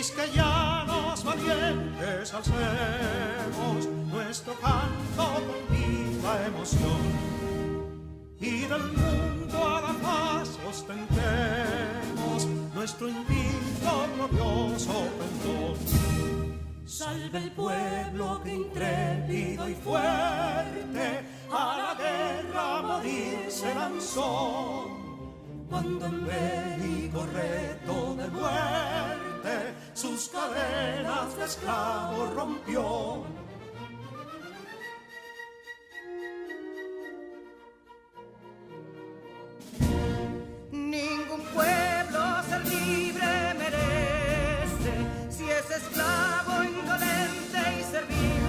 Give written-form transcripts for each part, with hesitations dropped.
quisqueyanos valientes alcemos nuestro canto con viva emoción, y del mundo a la paz ostentemos nuestro invicto glorioso pendón. Salve el pueblo que intrépido y fuerte a la guerra a morir se lanzó, cuando en bélico reto de muerte sus cadenas de esclavos rompió. Ningún pueblo ser libre merece si es esclavo, indolente y servil.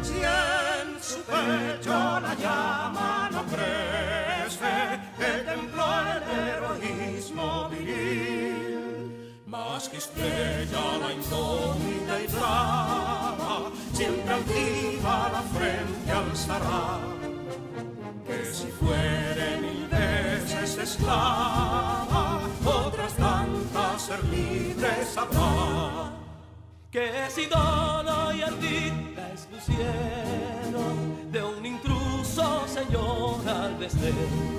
Si en su pecho la llama no crece, que templó el heroísmo viril, más que estrella la indómita y brava, siempre altiva la frente alzará, que si fuere mil veces esclava, otras tantas ser libre sabrá. Que si Dono y Ardita expusieron de un intruso señor al desdén,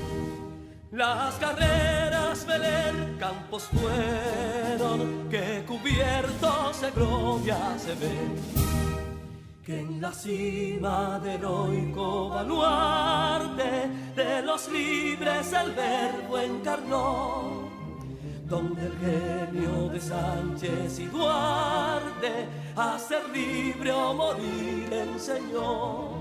las carreras Belén campos fueron, que cubiertos de gloria se ven, que en la cima del heroico baluarte de los libres el verbo encarnó, donde el genio de Sánchez y Duarte a ser libre o morir enseñó.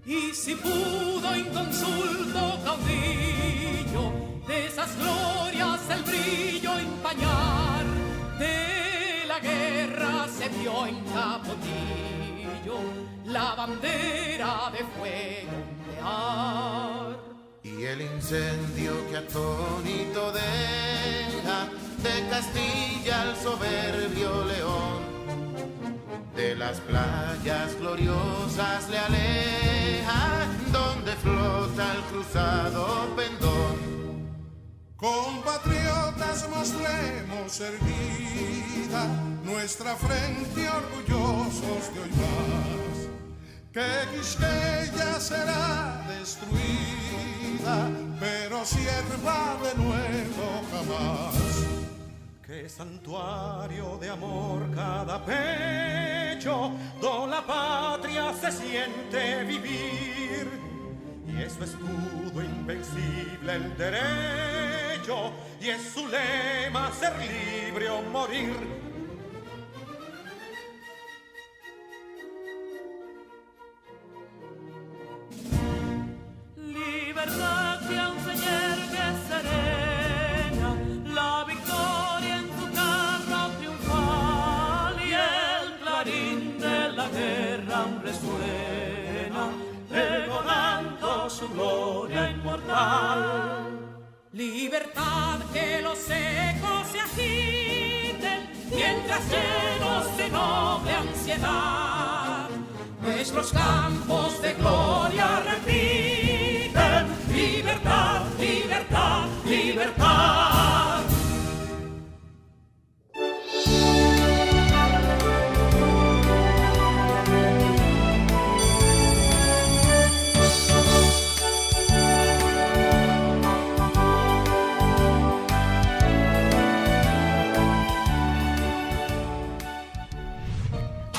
Y si pudo inconsulto caudillo de esas glorias el brillo empañar, de la guerra se vio en Capotillo la bandera de fuego ondear. Y el incendio que atónito deja de Castilla al soberbio león, de las playas gloriosas le aleja, donde flota el cruzado pendón. Compatriotas, mostremos erguida nuestra frente orgullosos de hoy más, que Quisqueya será destruida, pero sierva de nuevo jamás. Que santuario de amor cada pecho, donde la patria se siente vivir, y es su escudo invencible el derecho, y es su lema ser libre o morir. Libertad que aún se yergue serena, la victoria en su carro triunfal, y el clarín de la guerra aún resuena, pregonando su gloria inmortal. Libertad, que los ecos se agiten mientras llenos de noble ansiedad nuestros campos de gloria repiten: libertad, libertad, libertad.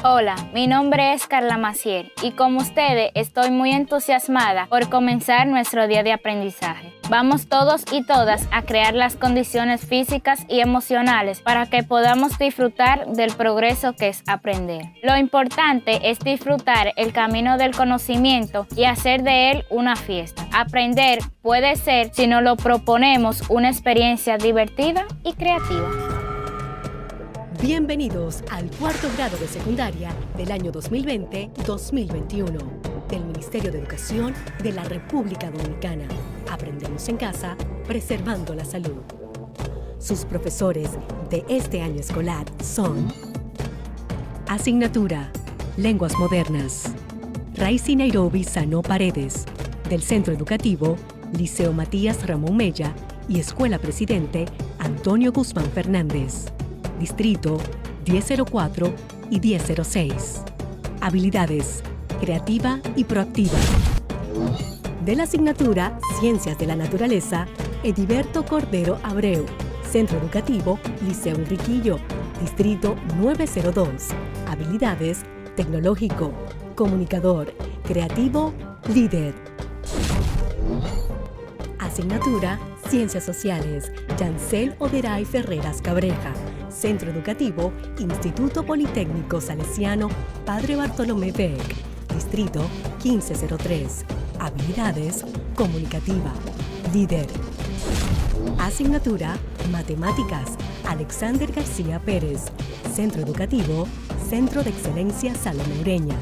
Hola, mi nombre es Carla Maciel y como ustedes estoy muy entusiasmada por comenzar nuestro día de aprendizaje. Vamos todos y todas a crear las condiciones físicas y emocionales para que podamos disfrutar del progreso que es aprender. Lo importante es disfrutar el camino del conocimiento y hacer de él una fiesta. Aprender puede ser, si nos lo proponemos, una experiencia divertida y creativa. Bienvenidos al cuarto grado de secundaria del año 2020-2021 del Ministerio de Educación de la República Dominicana. Aprendemos en casa, preservando la salud. Sus profesores de este año escolar son: Asignatura Lenguas Modernas, Raicy Nairobi Sano Paredes, del Centro Educativo Liceo Matías Ramón Mella y Escuela Presidente Antonio Guzmán Fernández. Distrito 1004 y 1006. Habilidades: creativa y proactiva. De la asignatura Ciencias de la Naturaleza, Ediberto Cordero Abreu. Centro Educativo Liceo Enriquillo. Distrito 902. Habilidades: tecnológico, comunicador, creativo, líder. Asignatura Ciencias Sociales, Yancel Oderay Ferreras Cabreja. Centro Educativo Instituto Politécnico Salesiano Padre Bartolomé Beck. Distrito 1503. Habilidades: comunicativa, líder. Asignatura Matemáticas, Alexander García Pérez. Centro Educativo Centro de Excelencia Salomé Ureña.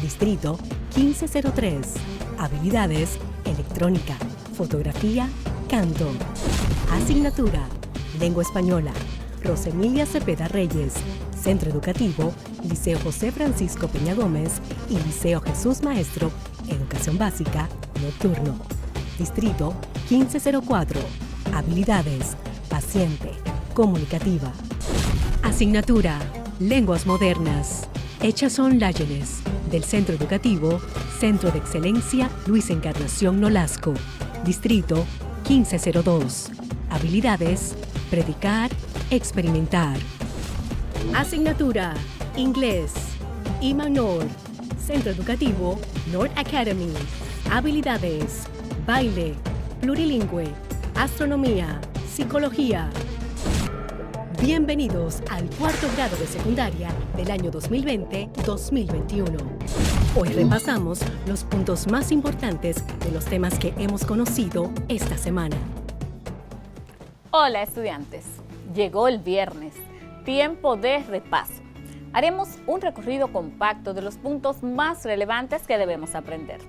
Distrito 1503. Habilidades: electrónica, fotografía, canto. Asignatura Lengua Española, Rosemilia Cepeda Reyes. Centro Educativo Liceo José Francisco Peña Gómez y Liceo Jesús Maestro, Educación Básica, Nocturno. Distrito 1504. Habilidades: paciente, comunicativa. Asignatura Lenguas Modernas, Echazón Láyenes, del Centro Educativo Centro de Excelencia Luis Encarnación Nolasco. Distrito 1502. Habilidades: predicar, experimentar. Asignatura Inglés, Imanor, Centro Educativo North Academy. Habilidades: baile, plurilingüe, astronomía, psicología. Bienvenidos al cuarto grado de secundaria del año 2020-2021. Hoy repasamos los puntos más importantes de los temas que hemos conocido esta semana. Hola estudiantes, llegó el viernes, tiempo de repaso. Haremos un recorrido compacto de los puntos más relevantes que debemos aprender.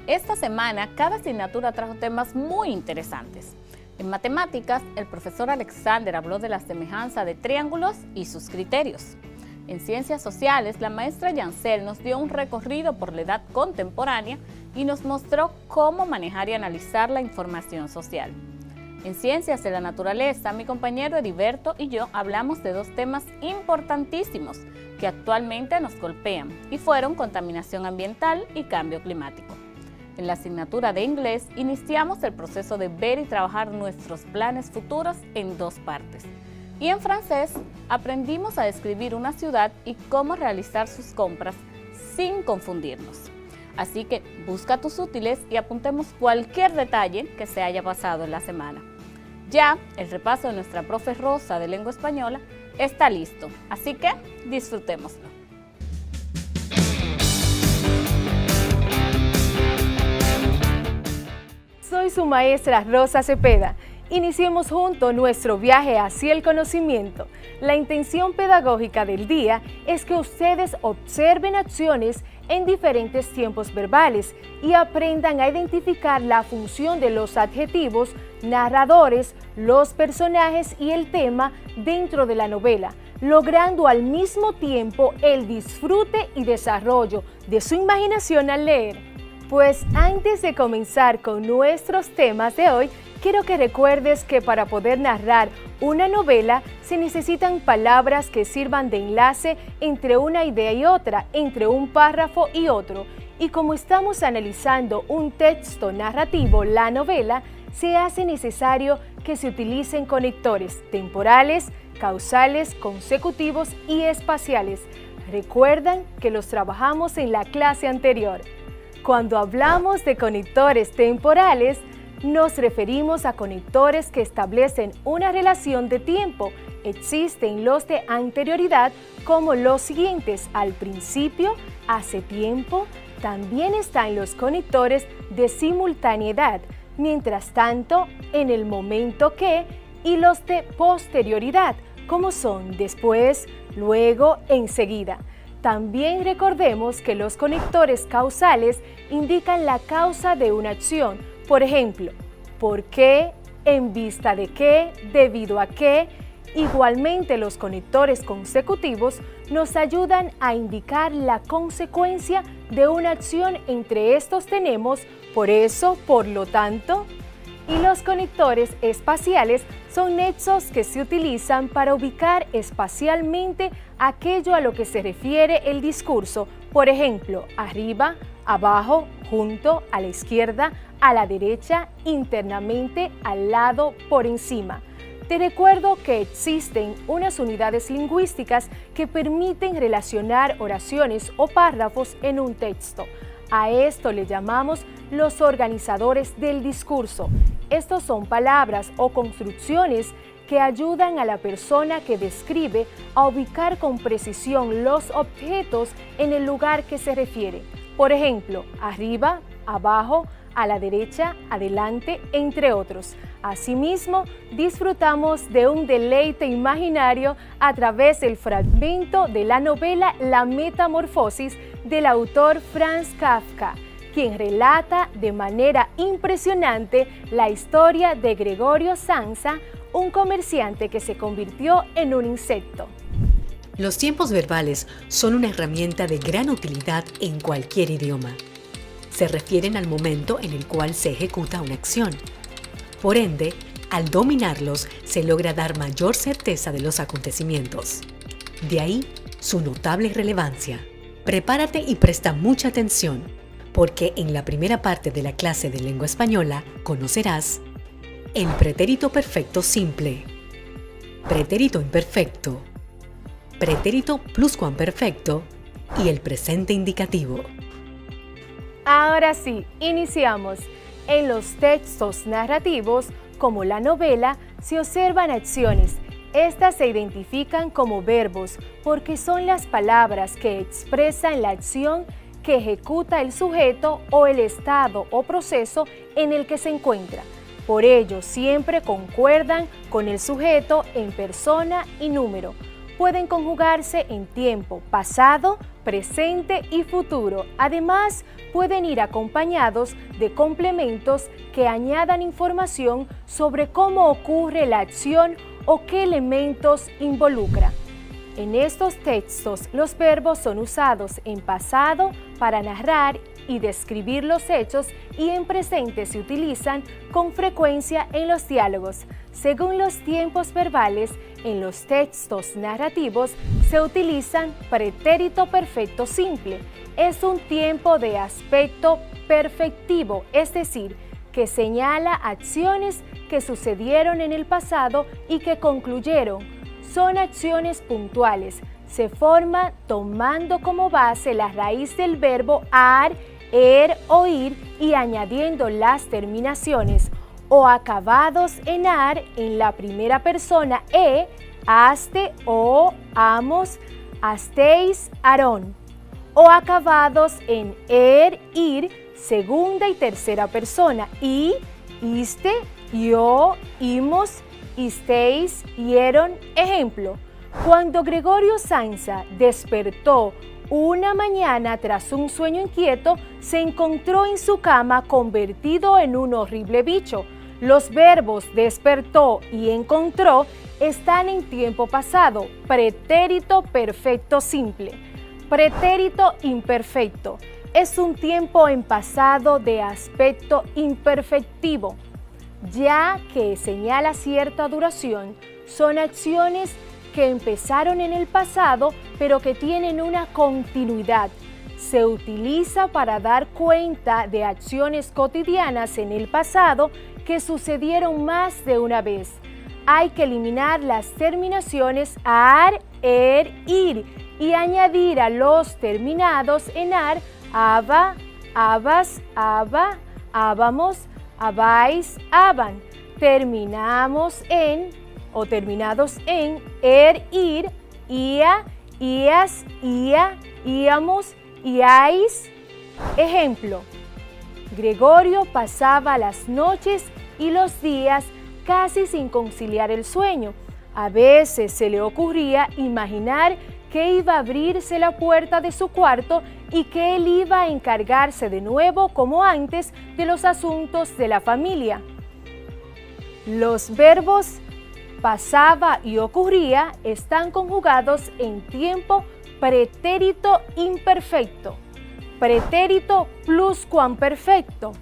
Esta semana, cada asignatura trajo temas muy interesantes. En matemáticas, el profesor Alexander habló de la semejanza de triángulos y sus criterios. En ciencias sociales, la maestra Yancel nos dio un recorrido por la edad contemporánea y nos mostró cómo manejar y analizar la información social. En ciencias de la naturaleza, mi compañero Ediberto y yo hablamos de dos temas importantísimos que actualmente nos golpean y fueron contaminación ambiental y cambio climático. En la asignatura de inglés, iniciamos el proceso de ver y trabajar nuestros planes futuros en dos partes. Y en francés, aprendimos a describir una ciudad y cómo realizar sus compras sin confundirnos. Así que busca tus útiles y apuntemos cualquier detalle que se haya pasado en la semana. Ya el repaso de nuestra profe Rosa de Lengua Española está listo, así que disfrutémoslo. Soy su maestra Rosa Cepeda. Iniciemos juntos nuestro viaje hacia el conocimiento. La intención pedagógica del día es que ustedes observen acciones en diferentes tiempos verbales y aprendan a identificar la función de los adjetivos, narradores, los personajes y el tema dentro de la novela, logrando al mismo tiempo el disfrute y desarrollo de su imaginación al leer. Pues antes de comenzar con nuestros temas de hoy, quiero que recuerdes que para poder narrar una novela se necesitan palabras que sirvan de enlace entre una idea y otra, entre un párrafo y otro. Y como estamos analizando un texto narrativo, la novela, se hace necesario que se utilicen conectores temporales, causales, consecutivos y espaciales. Recuerdan que los trabajamos en la clase anterior. Cuando hablamos de conectores temporales, nos referimos a conectores que establecen una relación de tiempo. Existen los de anterioridad como los siguientes: al principio, hace tiempo. También están los conectores de simultaneidad, mientras tanto, en el momento que, y los de posterioridad, como son después, luego, enseguida. También recordemos que los conectores causales indican la causa de una acción. Por ejemplo, ¿por qué?, en vista de qué, debido a qué. Igualmente, los conectores consecutivos nos ayudan a indicar la consecuencia de una acción. Entre estos tenemos por eso, por lo tanto. Y los conectores espaciales son nexos que se utilizan para ubicar espacialmente aquello a lo que se refiere el discurso. Por ejemplo, arriba, abajo, junto, a la izquierda, a la derecha, internamente, al lado, por encima. Te recuerdo que existen unas unidades lingüísticas que permiten relacionar oraciones o párrafos en un texto. A esto le llamamos los organizadores del discurso. Estos son palabras o construcciones que ayudan a la persona que describe a ubicar con precisión los objetos en el lugar que se refiere. Por ejemplo, arriba, abajo, a la derecha, adelante, entre otros. Asimismo, disfrutamos de un deleite imaginario a través del fragmento de la novela La Metamorfosis del autor Franz Kafka, quien relata de manera impresionante la historia de Gregorio Samsa, un comerciante que se convirtió en un insecto. Los tiempos verbales son una herramienta de gran utilidad en cualquier idioma. Se refieren al momento en el cual se ejecuta una acción. Por ende, al dominarlos se logra dar mayor certeza de los acontecimientos. De ahí su notable relevancia. Prepárate y presta mucha atención, porque en la primera parte de la clase de lengua española conocerás el pretérito perfecto simple, pretérito imperfecto, pretérito pluscuamperfecto y el presente indicativo. Ahora sí, iniciamos. En los textos narrativos, como la novela, se observan acciones. Estas se identifican como verbos porque son las palabras que expresan la acción que ejecuta el sujeto o el estado o proceso en el que se encuentra. Por ello, siempre concuerdan con el sujeto en persona y número. Pueden conjugarse en tiempo pasado, presente y futuro. Además, pueden ir acompañados de complementos que añadan información sobre cómo ocurre la acción o qué elementos involucra. En estos textos, los verbos son usados en pasado para narrar y describir los hechos y en presente se utilizan con frecuencia en los diálogos. Según los tiempos verbales, en los textos narrativos se utilizan pretérito perfecto simple. Es un tiempo de aspecto perfectivo, es decir, que señala acciones que sucedieron en el pasado y que concluyeron. Son acciones puntuales. Se forma tomando como base la raíz del verbo ar, o ir y añadiendo las terminaciones o acabados en ar en la primera persona haste o amos, hasteis, arón, o acabados en ir, segunda y tercera persona, y, iste, yo, imos, isteis, hieron. Ejemplo, cuando Gregorio Samsa despertó una mañana tras un sueño inquieto, se encontró en su cama convertido en un horrible bicho. Los verbos despertó y encontró están en tiempo pasado, pretérito perfecto simple. Pretérito imperfecto es un tiempo en pasado de aspecto imperfectivo, ya que señala cierta duración. Son acciones que empezaron en el pasado, pero que tienen una continuidad. Se utiliza para dar cuenta de acciones cotidianas en el pasado que sucedieron más de una vez. Hay que eliminar las terminaciones ar, ir y añadir a los terminados en ar, aba, abas, aba, ábamos, abais, aban. Terminados en, ir, ia, ias, ia, íamos, iais. Ejemplo, Gregorio pasaba las noches y los días casi sin conciliar el sueño. A veces se le ocurría imaginar que iba a abrirse la puerta de su cuarto y que él iba a encargarse de nuevo, como antes, de los asuntos de la familia. Los verbos pasaba y ocurría están conjugados en tiempo pretérito imperfecto. pretérito pluscuamperfecto.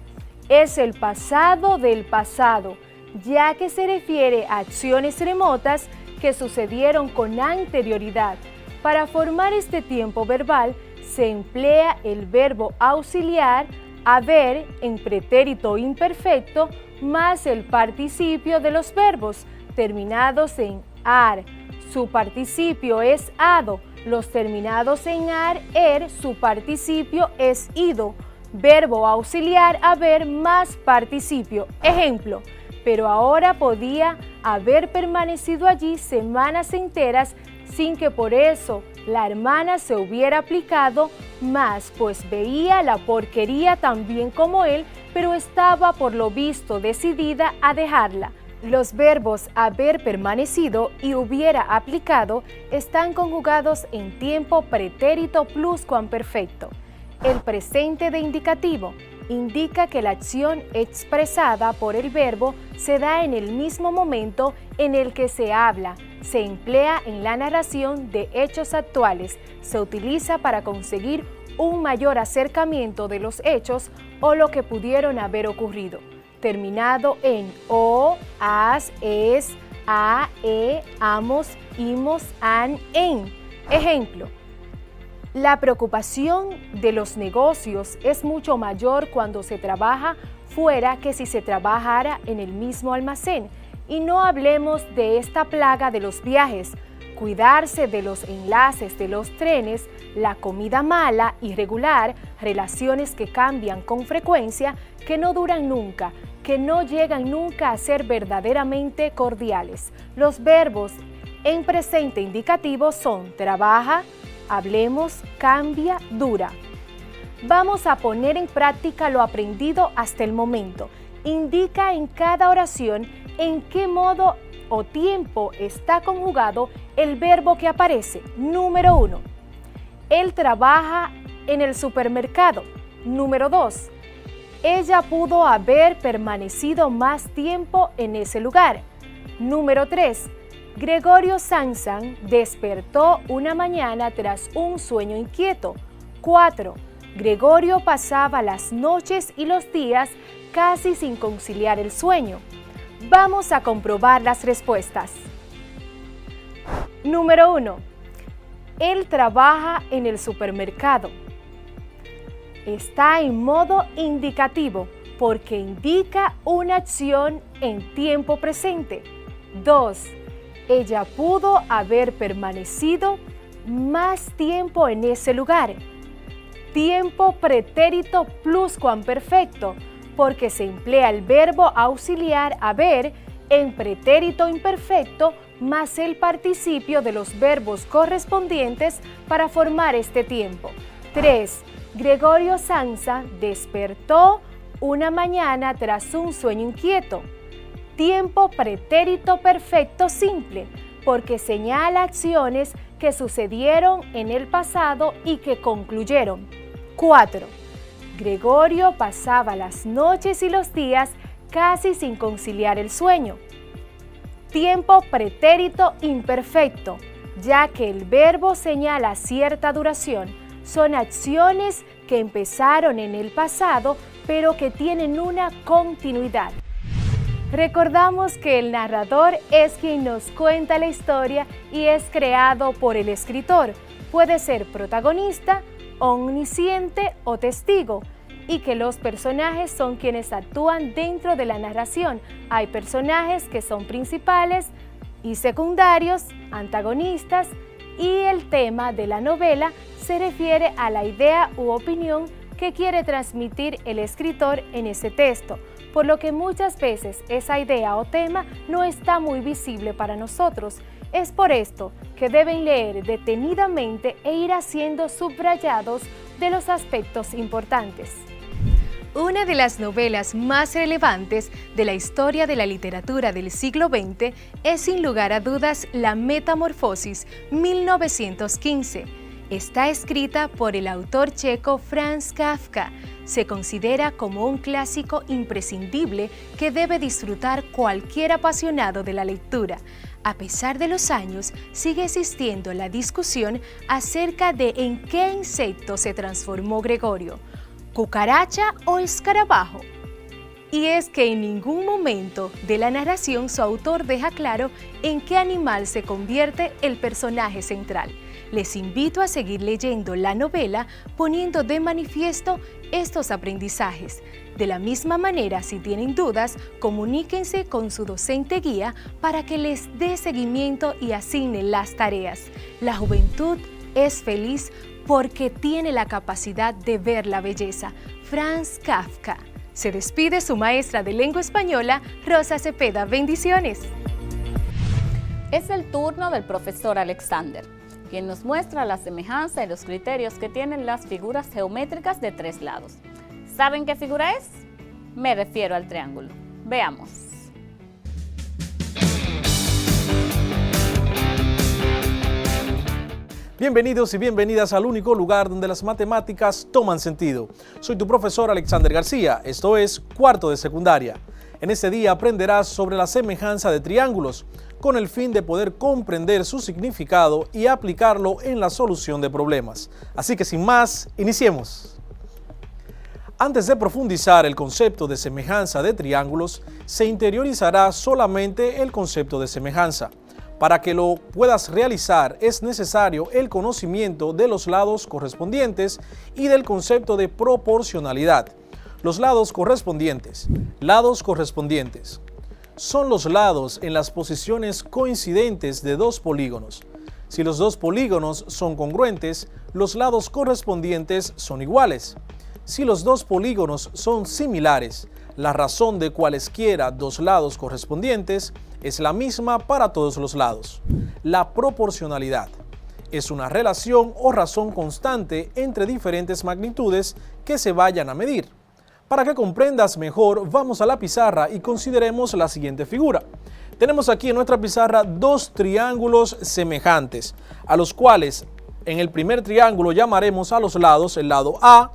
Es el pasado del pasado, ya que se refiere a acciones remotas que sucedieron con anterioridad. Para formar este tiempo verbal se emplea el verbo auxiliar haber en pretérito imperfecto más el participio de los verbos terminados en ar. Su participio es ado. Los terminados en ar, er, su participio es ido. Verbo auxiliar haber más participio. Ejemplo, pero ahora podía haber permanecido allí semanas enteras sin que por eso la hermana se hubiera aplicado más, pues veía la porquería tan bien como él, pero estaba por lo visto decidida a dejarla. Los verbos haber permanecido y hubiera aplicado están conjugados en tiempo pretérito pluscuamperfecto. El presente de indicativo indica que la acción expresada por el verbo se da en el mismo momento en el que se habla. Se emplea en la narración de hechos actuales. Se utiliza para conseguir un mayor acercamiento de los hechos o lo que pudieron haber ocurrido. Terminado en o, as, es, a, e, amos, imos, an, en. Ejemplo, la preocupación de los negocios es mucho mayor cuando se trabaja fuera que si se trabajara en el mismo almacén. Y no hablemos de esta plaga de los viajes, cuidarse de los enlaces de los trenes, la comida mala, irregular, relaciones que cambian con frecuencia, que no duran nunca, que no llegan nunca a ser verdaderamente cordiales. Los verbos en presente indicativo son trabaja, hablemos, cambia, dura. Vamos a poner en práctica lo aprendido hasta el momento. Indica en cada oración en qué modo o tiempo está conjugado el verbo que aparece. Número 1. Él trabaja en el supermercado. Número 2. Ella pudo haber permanecido más tiempo en ese lugar. Número 3. Gregorio Sansan despertó una mañana tras un sueño inquieto. 4. Gregorio pasaba las noches y los días casi sin conciliar el sueño. Vamos a comprobar las respuestas. Número 1. Él trabaja en el supermercado. Está en modo indicativo porque indica una acción en tiempo presente. 2. Ella pudo haber permanecido más tiempo en ese lugar. Tiempo pretérito pluscuamperfecto porque se emplea el verbo auxiliar haber en pretérito imperfecto más el participio de los verbos correspondientes para formar este tiempo. 3. Gregorio Sansa despertó una mañana tras un sueño inquieto. Tiempo pretérito perfecto simple, porque señala acciones que sucedieron en el pasado y que concluyeron. 4. Gregorio pasaba las noches y los días casi sin conciliar el sueño. Tiempo pretérito imperfecto, ya que el verbo señala cierta duración. Son acciones que empezaron en el pasado, pero que tienen una continuidad. Recordamos que el narrador es quien nos cuenta la historia y es creado por el escritor. Puede ser protagonista, omnisciente o testigo, y que los personajes son quienes actúan dentro de la narración. Hay personajes que son principales y secundarios, antagonistas, y el tema de la novela se refiere a la idea u opinión que quiere transmitir el escritor en ese texto, por lo que muchas veces esa idea o tema no está muy visible para nosotros. Es por esto que deben leer detenidamente e ir haciendo subrayados de los aspectos importantes. Una de las novelas más relevantes de la historia de la literatura del siglo XX es sin lugar a dudas La Metamorfosis, 1915. Está escrita por el autor checo Franz Kafka. Se considera como un clásico imprescindible que debe disfrutar cualquier apasionado de la lectura. A pesar de los años, sigue existiendo la discusión acerca de en qué insecto se transformó Gregorio, cucaracha o escarabajo. Y es que en ningún momento de la narración su autor deja claro en qué animal se convierte el personaje central. Les invito a seguir leyendo la novela poniendo de manifiesto estos aprendizajes. De la misma manera, si tienen dudas, comuníquense con su docente guía para que les dé seguimiento y asigne las tareas. La juventud es feliz porque tiene la capacidad de ver la belleza. Franz Kafka. Se despide su maestra de lengua española, Rosa Cepeda. Bendiciones. Es el turno del profesor Alexander, quien nos muestra la semejanza y los criterios que tienen las figuras geométricas de tres lados. ¿Saben qué figura es? Me refiero al triángulo. Veamos. Bienvenidos y bienvenidas al único lugar donde las matemáticas toman sentido. Soy tu profesor Alexander García, esto es cuarto de secundaria. En este día aprenderás sobre la semejanza de triángulos, con el fin de poder comprender su significado y aplicarlo en la solución de problemas. Así que sin más, iniciemos. Antes de profundizar el concepto de semejanza de triángulos, se interiorizará solamente el concepto de semejanza. Para que lo puedas realizar es necesario el conocimiento de los lados correspondientes y del concepto de proporcionalidad. Los lados correspondientes. Lados correspondientes son los lados en las posiciones coincidentes de dos polígonos. Si los dos polígonos son congruentes, los lados correspondientes son iguales. Si los dos polígonos son similares, la razón de cualesquiera dos lados correspondientes es la misma para todos los lados. La proporcionalidad es una relación o razón constante entre diferentes magnitudes que se vayan a medir. Para que comprendas mejor, vamos a la pizarra y consideremos la siguiente figura. Tenemos aquí en nuestra pizarra dos triángulos semejantes, a los cuales en el primer triángulo llamaremos a los lados el lado A,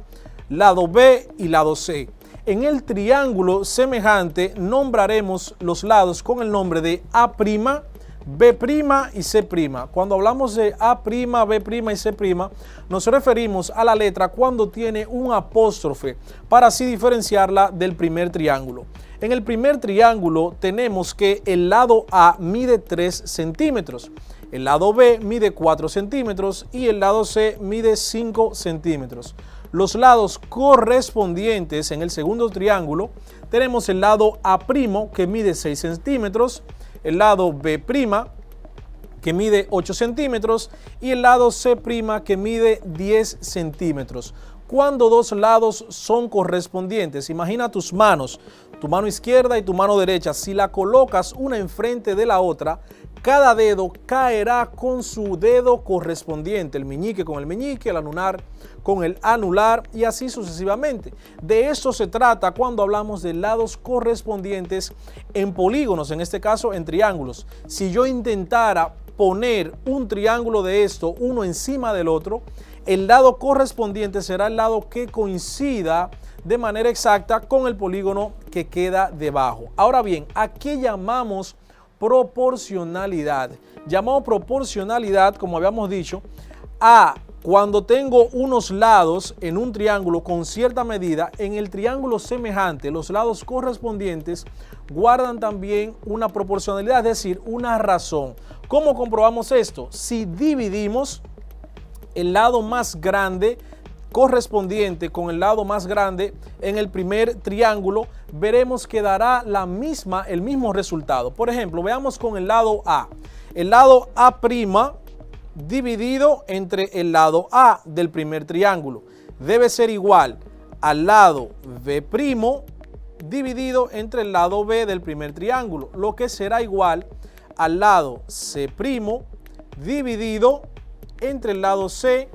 lado B y lado C. En el triángulo semejante nombraremos los lados con el nombre de A', B' y C'. Cuando hablamos de A', B' y C', nos referimos a la letra cuando tiene un apóstrofe, para así diferenciarla del primer triángulo. En el primer triángulo tenemos que el lado A mide 3 centímetros, el lado B mide 4 centímetros y el lado C mide 5 centímetros. Los lados correspondientes en el segundo triángulo tenemos el lado A' que mide 6 centímetros, el lado B' que mide 8 centímetros y el lado C' que mide 10 centímetros. Cuando dos lados son correspondientes, imagina tus manos, tu mano izquierda y tu mano derecha. Si la colocas una enfrente de la otra, cada dedo caerá con su dedo correspondiente, el meñique con el meñique, el anular con el anular y así sucesivamente. De eso se trata cuando hablamos de lados correspondientes en polígonos, en este caso en triángulos. Si yo intentara poner un triángulo de esto uno encima del otro, el lado correspondiente será el lado que coincida de manera exacta con el polígono que queda debajo. Ahora bien, ¿a qué llamamos proporcionalidad? Llamamos proporcionalidad, como habíamos dicho, a cuando tengo unos lados en un triángulo con cierta medida. En el triángulo semejante, los lados correspondientes guardan también una proporcionalidad, es decir, una razón. ¿Cómo comprobamos esto? Si dividimos el lado más grande correspondiente con el lado más grande en el primer triángulo, veremos que dará el mismo resultado. Por ejemplo, veamos con el lado A. El lado A' dividido entre el lado A del primer triángulo debe ser igual al lado B' dividido entre el lado B del primer triángulo, lo que será igual al lado C' dividido entre el lado C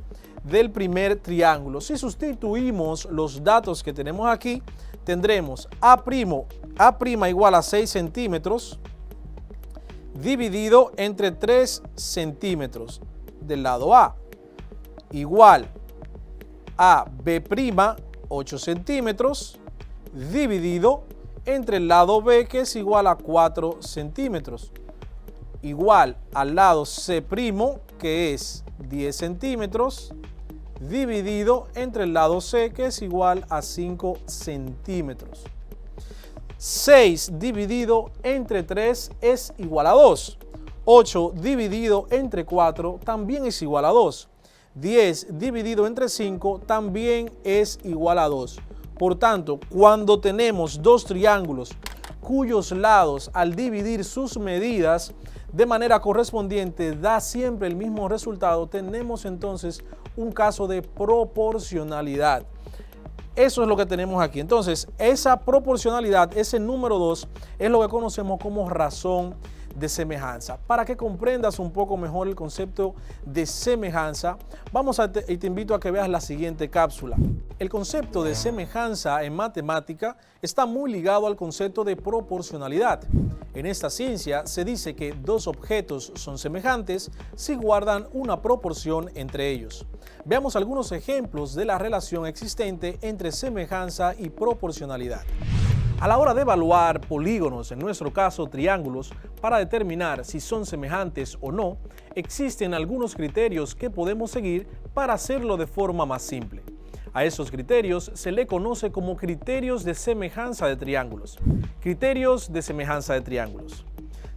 del primer triángulo. Si sustituimos los datos que tenemos aquí, tendremos A' igual a 6 centímetros dividido entre 3 centímetros del lado A. igual a B', 8 centímetros, dividido entre el lado B, que es igual a 4 centímetros, igual al lado C', que es 10 centímetros, dividido entre el lado C, que es igual a 5 centímetros. 6 dividido entre 3 es igual a 2. 8 dividido entre 4 también es igual a 2. 10 dividido entre 5 también es igual a 2. Por tanto, cuando tenemos dos triángulos cuyos lados al dividir sus medidas de manera correspondiente da siempre el mismo resultado, tenemos entonces un caso de proporcionalidad. Eso es lo que tenemos aquí. Entonces, esa proporcionalidad, ese número 2, es lo que conocemos como razón de semejanza. Para que comprendas un poco mejor el concepto de semejanza, y te invito a que veas la siguiente cápsula. El concepto de semejanza en matemática está muy ligado al concepto de proporcionalidad. En esta ciencia se dice que dos objetos son semejantes si guardan una proporción entre ellos. Veamos algunos ejemplos de la relación existente entre semejanza y proporcionalidad. A la hora de evaluar polígonos, en nuestro caso triángulos, para determinar si son semejantes o no, existen algunos criterios que podemos seguir para hacerlo de forma más simple. A esos criterios se le conoce como criterios de semejanza de triángulos. Criterios de semejanza de triángulos.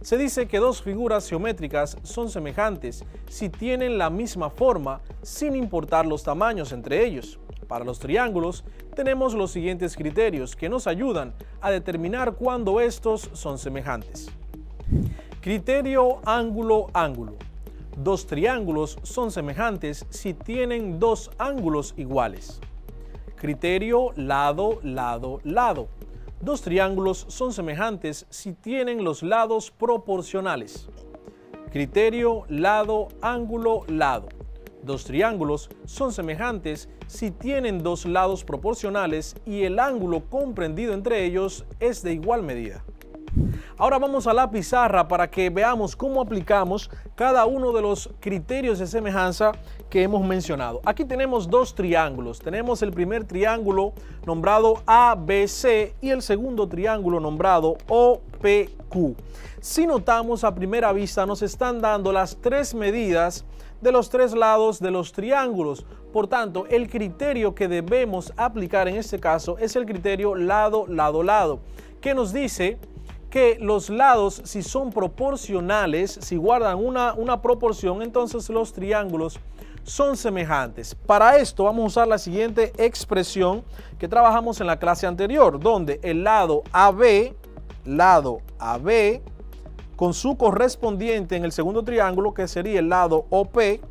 Se dice que dos figuras geométricas son semejantes si tienen la misma forma sin importar los tamaños entre ellos. Para los triángulos tenemos los siguientes criterios que nos ayudan a determinar cuándo estos son semejantes. Criterio ángulo-ángulo. Dos triángulos son semejantes si tienen dos ángulos iguales. Criterio lado-lado-lado. Dos triángulos son semejantes si tienen los lados proporcionales. Criterio lado-ángulo-lado. Dos triángulos son semejantes si tienen dos lados proporcionales y el ángulo comprendido entre ellos es de igual medida. Ahora vamos a la pizarra para que veamos cómo aplicamos cada uno de los criterios de semejanza que hemos mencionado. Aquí tenemos dos triángulos. Tenemos el primer triángulo nombrado ABC y el segundo triángulo nombrado OPQ. Si notamos a primera vista nos están dando las tres medidas de los tres lados de los triángulos. Por tanto, el criterio que debemos aplicar en este caso es el criterio lado-lado-lado, que nos dice que los lados, si son proporcionales, si guardan una proporción, entonces los triángulos son semejantes. Para esto vamos a usar la siguiente expresión que trabajamos en la clase anterior, donde el lado AB, con su correspondiente en el segundo triángulo, que sería el lado OP,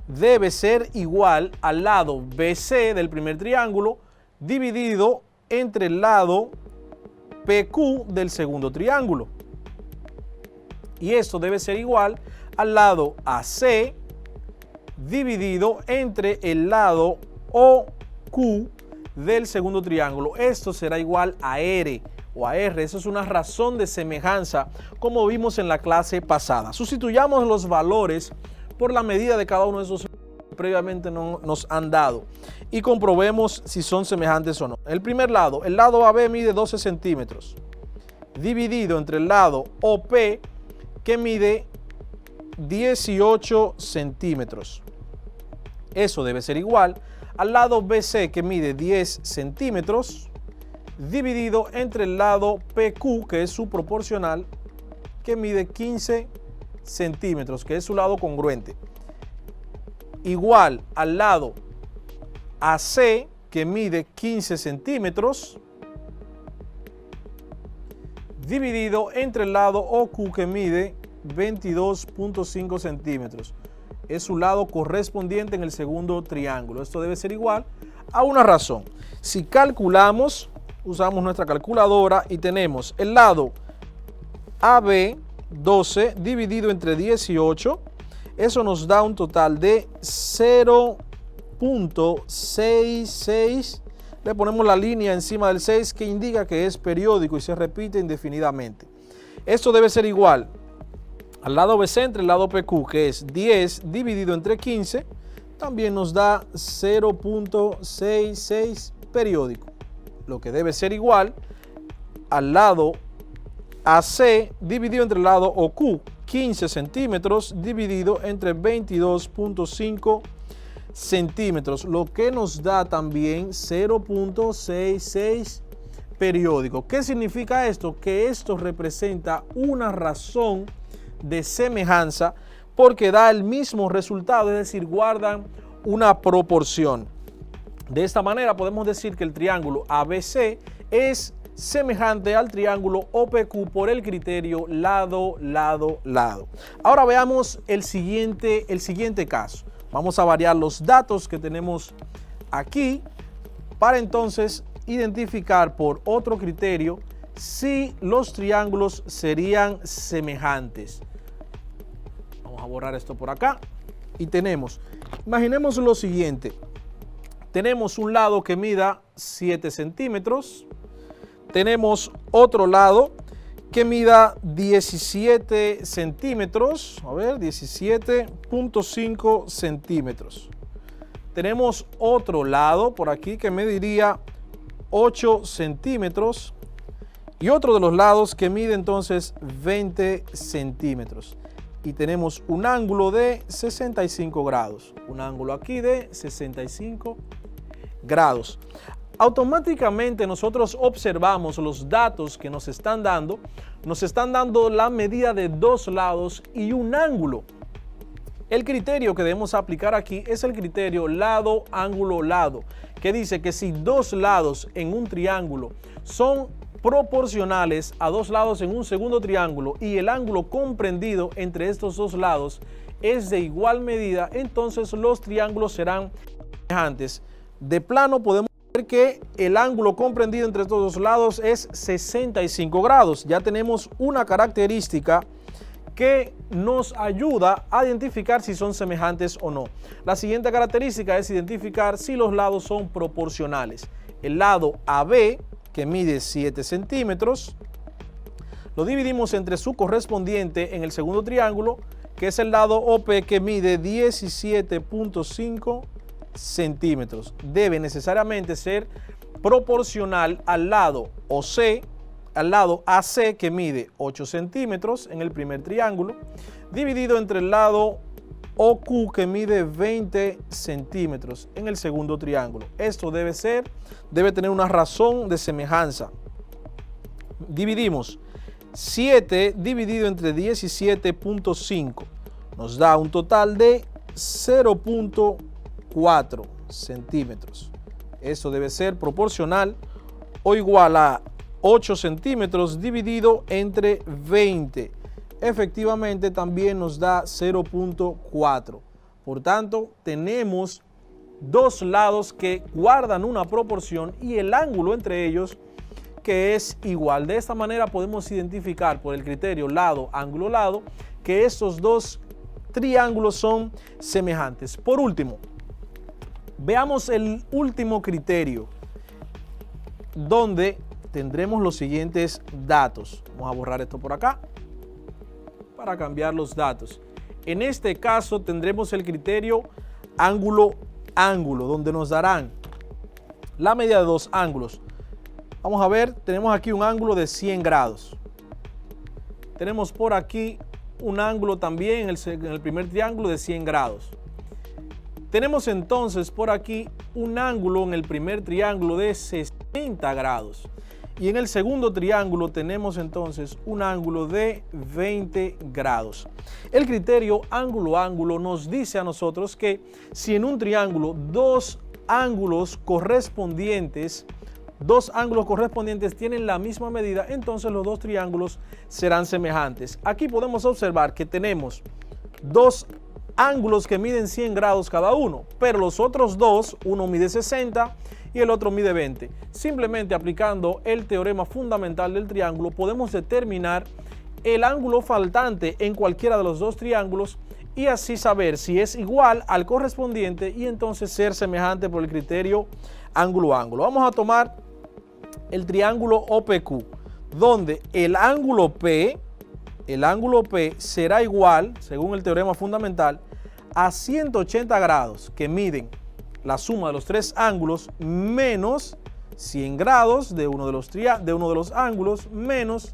debe ser igual al lado BC del primer triángulo, dividido entre el lado PQ del segundo triángulo. Y esto debe ser igual al lado AC, dividido entre el lado OQ del segundo triángulo. Esto será igual a R o a R. Eso es una razón de semejanza, como vimos en la clase pasada. Sustituyamos los valores por la medida de cada uno de esos que previamente nos han dado y comprobemos si son semejantes o no. El primer lado, el lado AB mide 12 centímetros, dividido entre el lado OP, que mide 18 centímetros. Eso debe ser igual al lado BC, que mide 10 centímetros, dividido entre el lado PQ, que es su proporcional, que mide 15 centímetros, que es su lado congruente, igual al lado AC, que mide 15 centímetros, dividido entre el lado OQ, que mide 22.5 centímetros. Es su lado correspondiente en el segundo triángulo. Esto debe ser igual a una razón. Si calculamos, usamos nuestra calculadora y tenemos el lado AB 12 dividido entre 18. Eso nos da un total de 0.66. Le ponemos la línea encima del 6 que indica que es periódico y se repite indefinidamente. Esto debe ser igual al lado BC entre el lado PQ, que es 10 dividido entre 15, también nos da 0.66 periódico, lo que debe ser igual al lado AC dividido entre el lado OQ, 15 centímetros dividido entre 22.5 centímetros, lo que nos da también 0.66 periódico. ¿Qué significa esto? Que esto representa una razón de semejanza porque da el mismo resultado, es decir, guardan una proporción. De esta manera podemos decir que el triángulo ABC es semejante al triángulo OPQ por el criterio lado, lado, lado. Ahora veamos el siguiente caso. Vamos a variar los datos que tenemos aquí para entonces identificar por otro criterio si los triángulos serían semejantes. Vamos a borrar esto por acá y imaginemos lo siguiente. Tenemos un lado que mida 7 centímetros. Tenemos otro lado que mida 17 centímetros. A ver, 17.5 centímetros. Tenemos otro lado por aquí que mediría 8 centímetros. Y otro de los lados que mide entonces 20 centímetros. Y tenemos un ángulo de 65 grados. Un ángulo aquí de 65 grados. Automáticamente nosotros observamos los datos que nos están dando la medida de dos lados y un ángulo. El criterio que debemos aplicar aquí es el criterio lado, ángulo, lado, que dice que si dos lados en un triángulo son proporcionales a dos lados en un segundo triángulo y el ángulo comprendido entre estos dos lados es de igual medida, entonces los triángulos serán semejantes. De plano podemos ver que el ángulo comprendido entre estos dos lados es 65 grados. Ya tenemos una característica que nos ayuda a identificar si son semejantes o no. La siguiente característica es identificar si los lados son proporcionales. El lado AB, que mide 7 centímetros, lo dividimos entre su correspondiente en el segundo triángulo, que es el lado OP, que mide 17.5 centímetros. Debe necesariamente ser proporcional al lado OC, al lado AC, que mide 8 centímetros en el primer triángulo, dividido entre el lado OQ, que mide 20 centímetros en el segundo triángulo. Esto debe tener una razón de semejanza. Dividimos 7 dividido entre 17.5 nos da un total de 0.4 centímetros. Esto debe ser proporcional o igual a 8 centímetros dividido entre 20. Efectivamente también nos da 0.4. Por tanto, tenemos dos lados que guardan una proporción y el ángulo entre ellos que es igual. De esta manera podemos identificar por el criterio lado, ángulo, lado, que estos dos triángulos son semejantes. Por último, veamos el último criterio, donde tendremos los siguientes datos. Vamos a borrar esto por acá para cambiar los datos. En este caso tendremos el criterio ángulo, ángulo, donde nos darán la medida de dos ángulos. Vamos a ver, tenemos aquí un ángulo de 100 grados. Tenemos por aquí un ángulo también en el primer triángulo de 100 grados. Tenemos entonces por aquí un ángulo en el primer triángulo de 60 grados. Y en el segundo triángulo tenemos entonces un ángulo de 20 grados. El criterio ángulo-ángulo nos dice a nosotros que si en un triángulo dos ángulos correspondientes tienen la misma medida, entonces los dos triángulos serán semejantes. Aquí podemos observar que tenemos dos ángulos que miden 100 grados cada uno, pero los otros dos, uno mide 60 y el otro mide 20. Simplemente aplicando el teorema fundamental del triángulo podemos determinar el ángulo faltante en cualquiera de los dos triángulos y así saber si es igual al correspondiente y entonces ser semejante por el criterio ángulo-ángulo. Vamos a tomar el triángulo OPQ, donde el ángulo P el ángulo P será igual, según el teorema fundamental, a 180 grados que miden la suma de los tres ángulos menos 100 grados de uno de los ángulos menos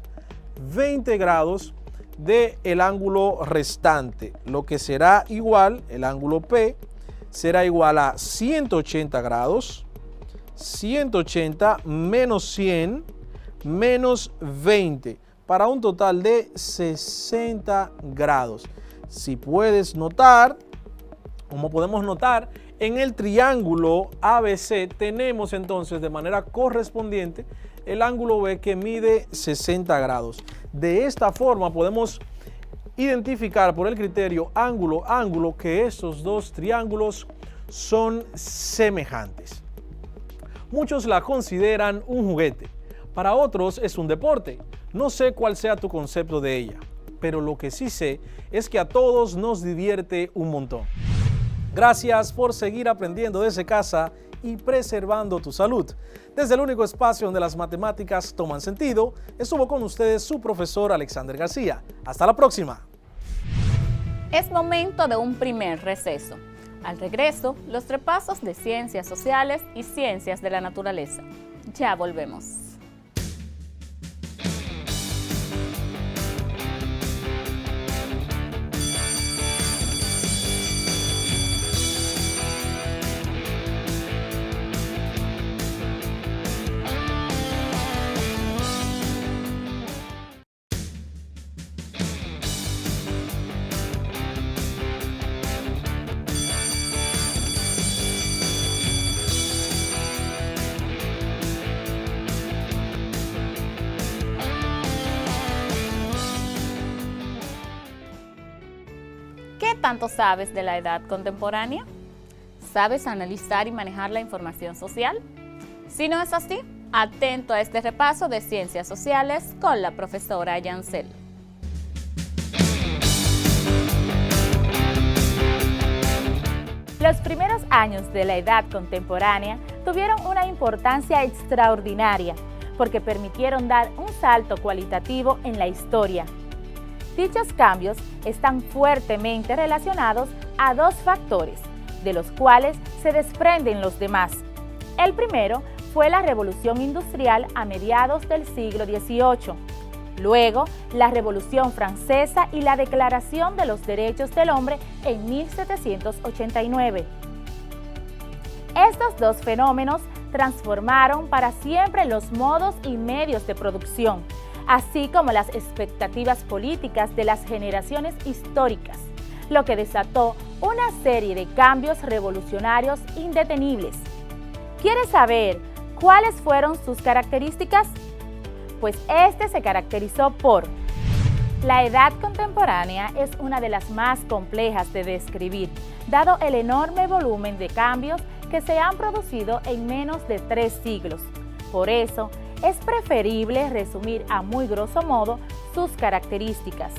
20 grados del ángulo restante, lo que será igual, el ángulo P será igual a 180 grados, 180 menos 100 menos 20, para un total de 60 grados. Si puedes notar, como podemos notar, en el triángulo ABC tenemos entonces de manera correspondiente el ángulo B que mide 60 grados. De esta forma podemos identificar por el criterio ángulo-ángulo que estos dos triángulos son semejantes. Muchos la consideran un juguete, para otros es un deporte. No sé cuál sea tu concepto de ella, pero lo que sí sé es que a todos nos divierte un montón. Gracias por seguir aprendiendo desde casa y preservando tu salud. Desde el único espacio donde las matemáticas toman sentido, estuvo con ustedes su profesor Alexander García. Hasta la próxima. Es momento de un primer receso. Al regreso, los repasos de ciencias sociales y ciencias de la naturaleza. Ya volvemos. ¿Qué tanto sabes de la edad contemporánea? ¿Sabes analizar y manejar la información social? Si no es así, atento a este repaso de ciencias sociales con la profesora Yancel. Los primeros años de la edad contemporánea tuvieron una importancia extraordinaria porque permitieron dar un salto cualitativo en la historia. Dichos cambios están fuertemente relacionados a dos factores, de los cuales se desprenden los demás. El primero fue la Revolución Industrial a mediados del siglo XVIII, luego la Revolución Francesa y la Declaración de los Derechos del Hombre en 1789. Estos dos fenómenos transformaron para siempre los modos y medios de producción, así como las expectativas políticas de las generaciones históricas, lo que desató una serie de cambios revolucionarios indetenibles. ¿Quieres saber cuáles fueron sus características? Pues este se caracterizó por: la edad contemporánea es una de las más complejas de describir, dado el enorme volumen de cambios que se han producido en menos de 3 siglos. Por eso, es preferible resumir a muy grosso modo sus características.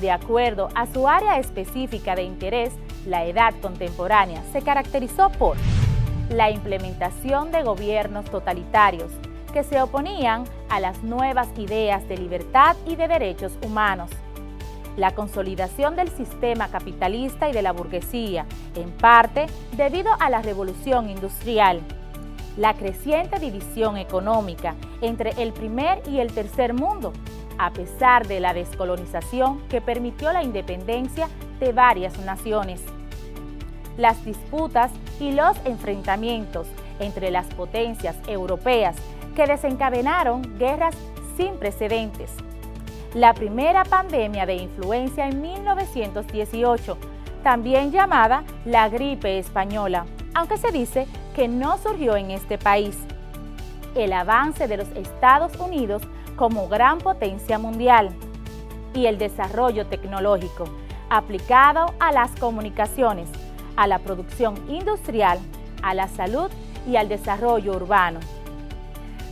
De acuerdo a su área específica de interés, la edad contemporánea se caracterizó por la implementación de gobiernos totalitarios que se oponían a las nuevas ideas de libertad y de derechos humanos, la consolidación del sistema capitalista y de la burguesía, en parte debido a la revolución industrial, la creciente división económica entre el primer y el tercer mundo, a pesar de la descolonización que permitió la independencia de varias naciones, las disputas y los enfrentamientos entre las potencias europeas que desencadenaron guerras sin precedentes, la primera pandemia de influenza en 1918, también llamada la gripe española, aunque se dice que no surgió en este país, el avance de los Estados Unidos como gran potencia mundial y el desarrollo tecnológico aplicado a las comunicaciones, a la producción industrial, a la salud y al desarrollo urbano.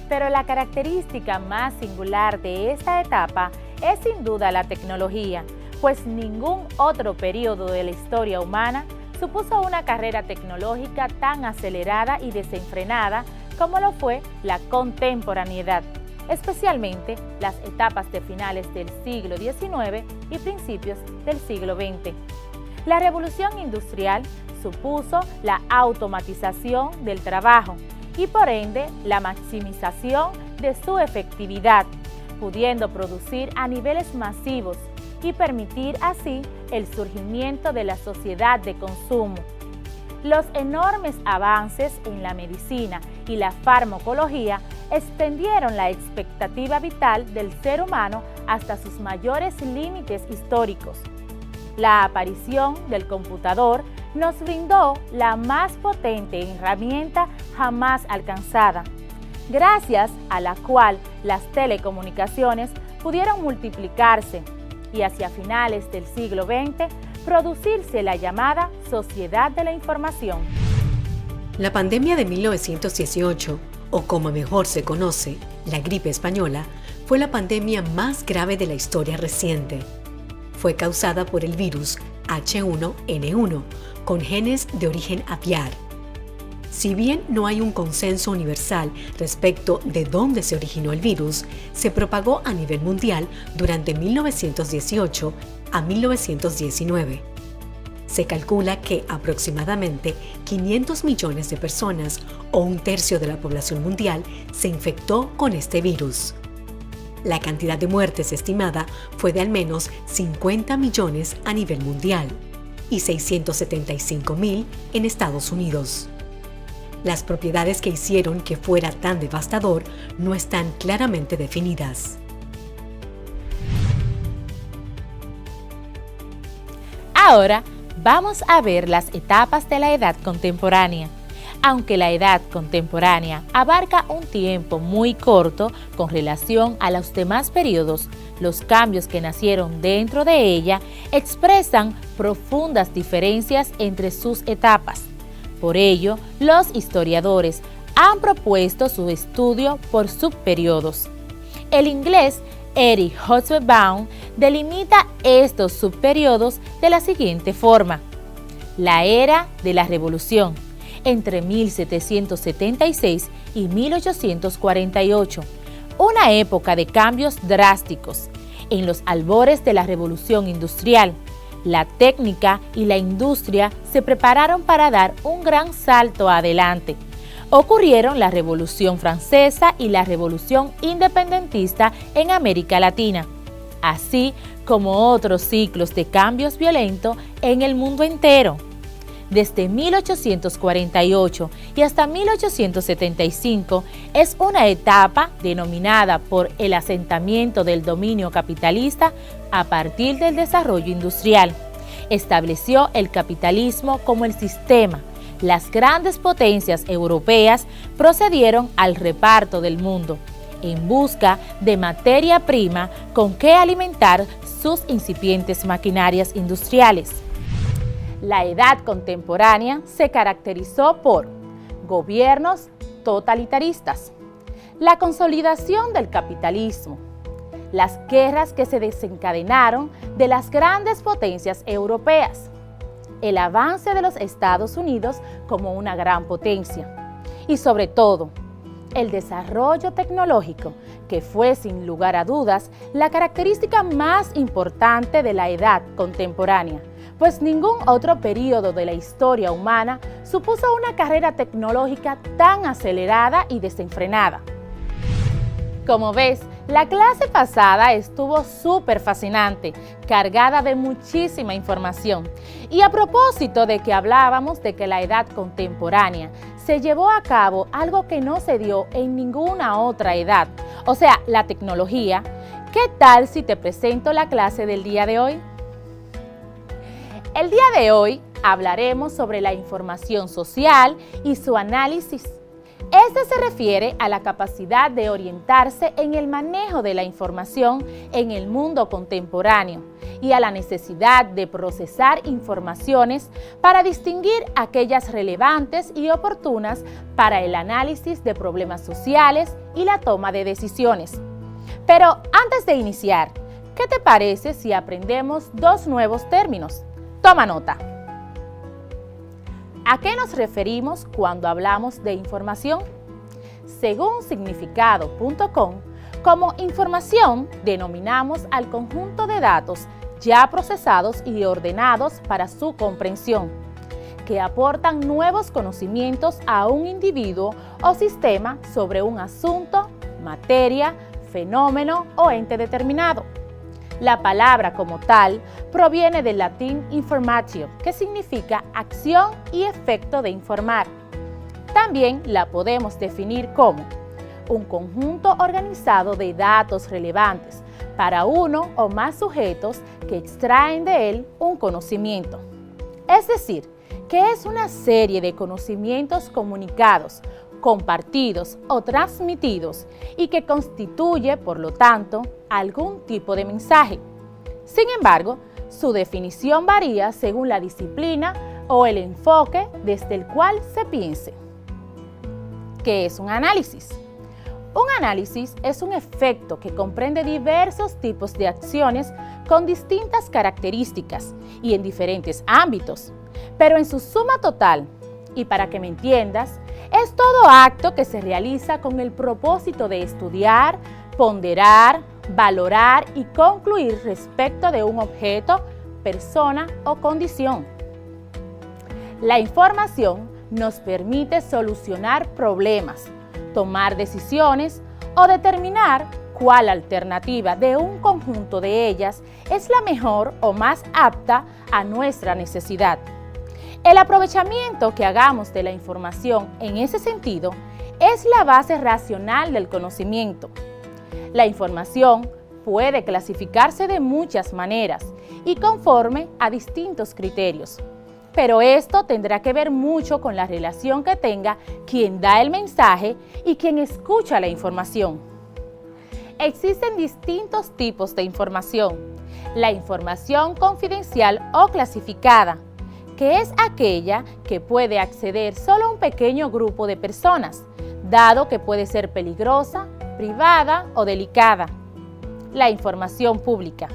Pero la característica más singular de esta etapa es sin duda la tecnología, pues ningún otro periodo de la historia humana supuso una carrera tecnológica tan acelerada y desenfrenada como lo fue la contemporaneidad. especialmente las etapas de finales del siglo XIX y principios del siglo XX. La revolución industrial supuso la automatización del trabajo y por ende la maximización de su efectividad, pudiendo producir a niveles masivos y permitir así el surgimiento de la sociedad de consumo. Los enormes avances en la medicina y la farmacología extendieron la expectativa vital del ser humano hasta sus mayores límites históricos. La aparición del computador nos brindó la más potente herramienta jamás alcanzada, gracias a la cual las telecomunicaciones pudieron multiplicarse y hacia finales del siglo XX producirse la llamada Sociedad de la Información. La pandemia de 1918, o como mejor se conoce, la gripe española, fue la pandemia más grave de la historia reciente. Fue causada por el virus H1N1, con genes de origen aviar. Si bien no hay un consenso universal respecto de dónde se originó el virus, se propagó a nivel mundial durante 1918 a 1919. Se calcula que aproximadamente 500 millones de personas, o un tercio de la población mundial, se infectó con este virus. La cantidad de muertes estimada fue de al menos 50 millones a nivel mundial y 675.000 en Estados Unidos. Las propiedades que hicieron que fuera tan devastador no están claramente definidas. Ahora vamos a ver las etapas de la edad contemporánea. Aunque la edad contemporánea abarca un tiempo muy corto con relación a los demás periodos, los cambios que nacieron dentro de ella expresan profundas diferencias entre sus etapas. Por ello, los historiadores han propuesto su estudio por subperiodos. El inglés Eric Hobsbawm delimita estos subperiodos de la siguiente forma: la era de la Revolución, entre 1776 y 1848, una época de cambios drásticos. En los albores de la Revolución Industrial, la técnica y la industria se prepararon para dar un gran salto adelante. Ocurrieron la Revolución Francesa y la Revolución Independentista en América Latina, así como otros ciclos de cambios violentos en el mundo entero. Desde 1848 y hasta 1875 es una etapa denominada por el asentamiento del dominio capitalista a partir del desarrollo industrial. Estableció el capitalismo como el sistema. Las grandes potencias europeas procedieron al reparto del mundo, en busca de materia prima con que alimentar sus incipientes maquinarias industriales. La edad contemporánea se caracterizó por gobiernos totalitaristas, la consolidación del capitalismo, las guerras que se desencadenaron de las grandes potencias europeas, el avance de los Estados Unidos como una gran potencia y sobre todo el desarrollo tecnológico, que fue sin lugar a dudas la característica más importante de la edad contemporánea, pues ningún otro periodo de la historia humana supuso una carrera tecnológica tan acelerada y desenfrenada. Como ves, la clase pasada estuvo súper fascinante, cargada de muchísima información. Y a propósito de que hablábamos de que la edad contemporánea se llevó a cabo algo que no se dio en ninguna otra edad, o sea, la tecnología, ¿qué tal si te presento la clase del día de hoy? El día de hoy hablaremos sobre la información social y su análisis. Este se refiere a la capacidad de orientarse en el manejo de la información en el mundo contemporáneo y a la necesidad de procesar informaciones para distinguir aquellas relevantes y oportunas para el análisis de problemas sociales y la toma de decisiones. Pero antes de iniciar, ¿qué te parece si aprendemos dos nuevos términos? Toma nota. ¿A qué nos referimos cuando hablamos de información? Según significado.com, Como información, denominamos al conjunto de datos ya procesados y ordenados para su comprensión, que aportan nuevos conocimientos a un individuo o sistema sobre un asunto, materia, fenómeno o ente determinado. La palabra como tal proviene del latín informatio, que significa acción y efecto de informar. También la podemos definir como un conjunto organizado de datos relevantes para uno o más sujetos que extraen de él un conocimiento. Es decir, que es una serie de conocimientos comunicados, compartidos o transmitidos y que constituye, por lo tanto, algún tipo de mensaje. Sin embargo, su definición varía según la disciplina o el enfoque desde el cual se piense. ¿Qué es un análisis? Un análisis es un efecto que comprende diversos tipos de acciones con distintas características y en diferentes ámbitos, pero en su suma total, y para que me entiendas, es todo acto que se realiza con el propósito de estudiar, ponderar, valorar y concluir respecto de un objeto, persona o condición. La información nos permite solucionar problemas, tomar decisiones o determinar cuál alternativa de un conjunto de ellas es la mejor o más apta a nuestra necesidad. El aprovechamiento que hagamos de la información en ese sentido es la base racional del conocimiento. La información puede clasificarse de muchas maneras y conforme a distintos criterios, pero esto tendrá que ver mucho con la relación que tenga quien da el mensaje y quien escucha la información. Existen distintos tipos de información. La información confidencial o clasificada, que es aquella que puede acceder solo un pequeño grupo de personas, dado que puede ser peligrosa, privada o delicada. La información pública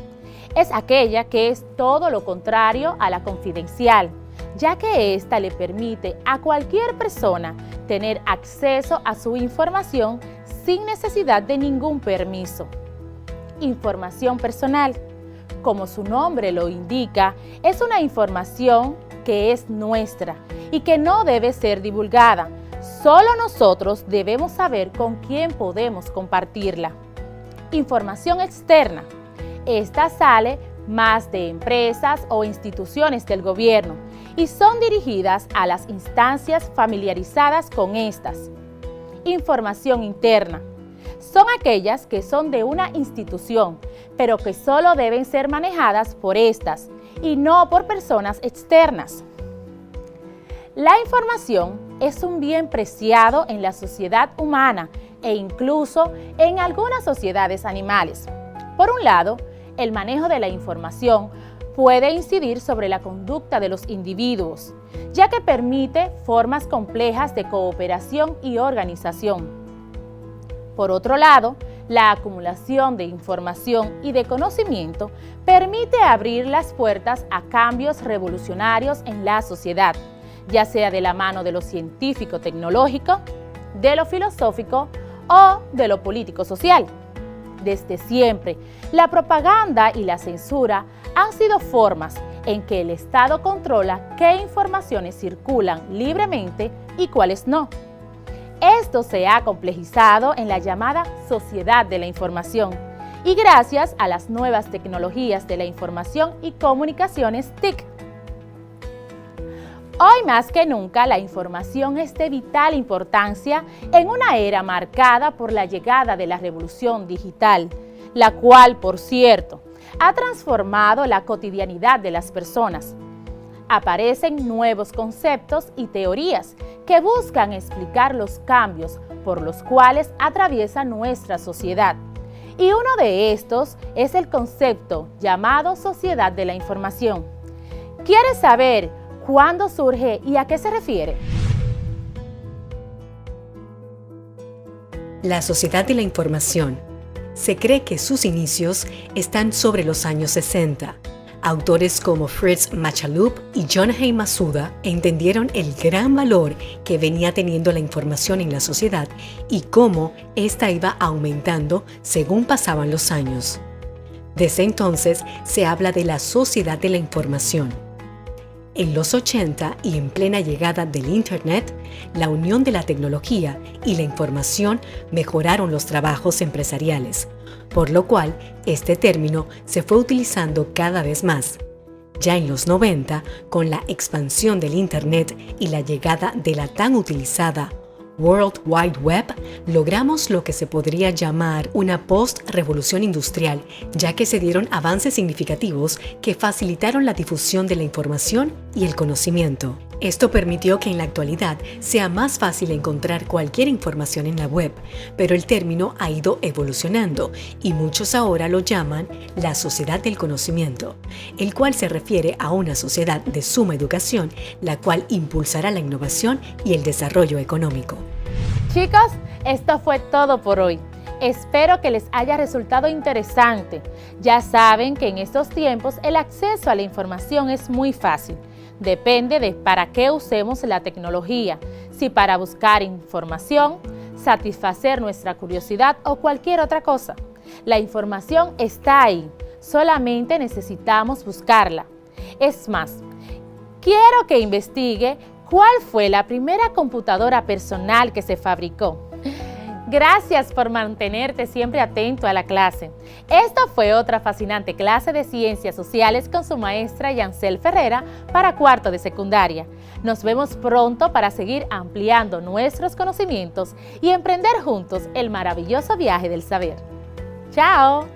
es aquella que es todo lo contrario a la confidencial, ya que ésta le permite a cualquier persona tener acceso a su información sin necesidad de ningún permiso. Información personal, como su nombre lo indica, es una información que es nuestra y que no debe ser divulgada. Solo nosotros debemos saber con quién podemos compartirla. Información externa. Esta sale más de empresas o instituciones del gobierno y son dirigidas a las instancias familiarizadas con estas. Información interna. Son aquellas que son de una institución, pero que solo deben ser manejadas por estas y no por personas externas. La información es un bien preciado en la sociedad humana e incluso en algunas sociedades animales. Por un lado, el manejo de la información puede incidir sobre la conducta de los individuos, ya que permite formas complejas de cooperación y organización. Por otro lado, la acumulación de información y de conocimiento permite abrir las puertas a cambios revolucionarios en la sociedad, ya sea de la mano de lo científico-tecnológico, de lo filosófico o de lo político-social. Desde siempre, la propaganda y la censura han sido formas en que el Estado controla qué informaciones circulan libremente y cuáles no. Esto se ha complejizado en la llamada sociedad de la información y gracias a las nuevas tecnologías de la información y comunicaciones TIC. Hoy más que nunca la información es de vital importancia en una era marcada por la llegada de la revolución digital, la cual, por cierto, ha transformado la cotidianidad de las personas. Aparecen nuevos conceptos y teorías que buscan explicar los cambios por los cuales atraviesa nuestra sociedad. Y uno de estos es el concepto llamado sociedad de la información. ¿Quieres saber cuándo surge y a qué se refiere? La sociedad de la información. Se cree que sus inicios están sobre los años 60. Autores como Fritz Machlup y John Masuda entendieron el gran valor que venía teniendo la información en la sociedad y cómo ésta iba aumentando según pasaban los años. Desde entonces se habla de la sociedad de la información. En los 80 y en plena llegada del Internet, la unión de la tecnología y la información mejoraron los trabajos empresariales, por lo cual este término se fue utilizando cada vez más. Ya en los 90, con la expansión del Internet y la llegada de la tan utilizada World Wide Web, logramos lo que se podría llamar una post-revolución industrial, ya que se dieron avances significativos que facilitaron la difusión de la información y el conocimiento. Esto permitió que en la actualidad sea más fácil encontrar cualquier información en la web, pero el término ha ido evolucionando y muchos ahora lo llaman la sociedad del conocimiento, el cual se refiere a una sociedad de suma educación, la cual impulsará la innovación y el desarrollo económico. Chicos, esto fue todo por hoy. Espero que les haya resultado interesante. Ya saben que en estos tiempos el acceso a la información es muy fácil. Depende de para qué usemos la tecnología, si para buscar información, satisfacer nuestra curiosidad o cualquier otra cosa. La información está ahí, solamente necesitamos buscarla. Es más, quiero que investigue cuál fue la primera computadora personal que se fabricó. Gracias por mantenerte siempre atento a la clase. Esta fue otra fascinante clase de Ciencias Sociales con su maestra Yancel Ferrera para cuarto de secundaria. Nos vemos pronto para seguir ampliando nuestros conocimientos y emprender juntos el maravilloso viaje del saber. ¡Chao!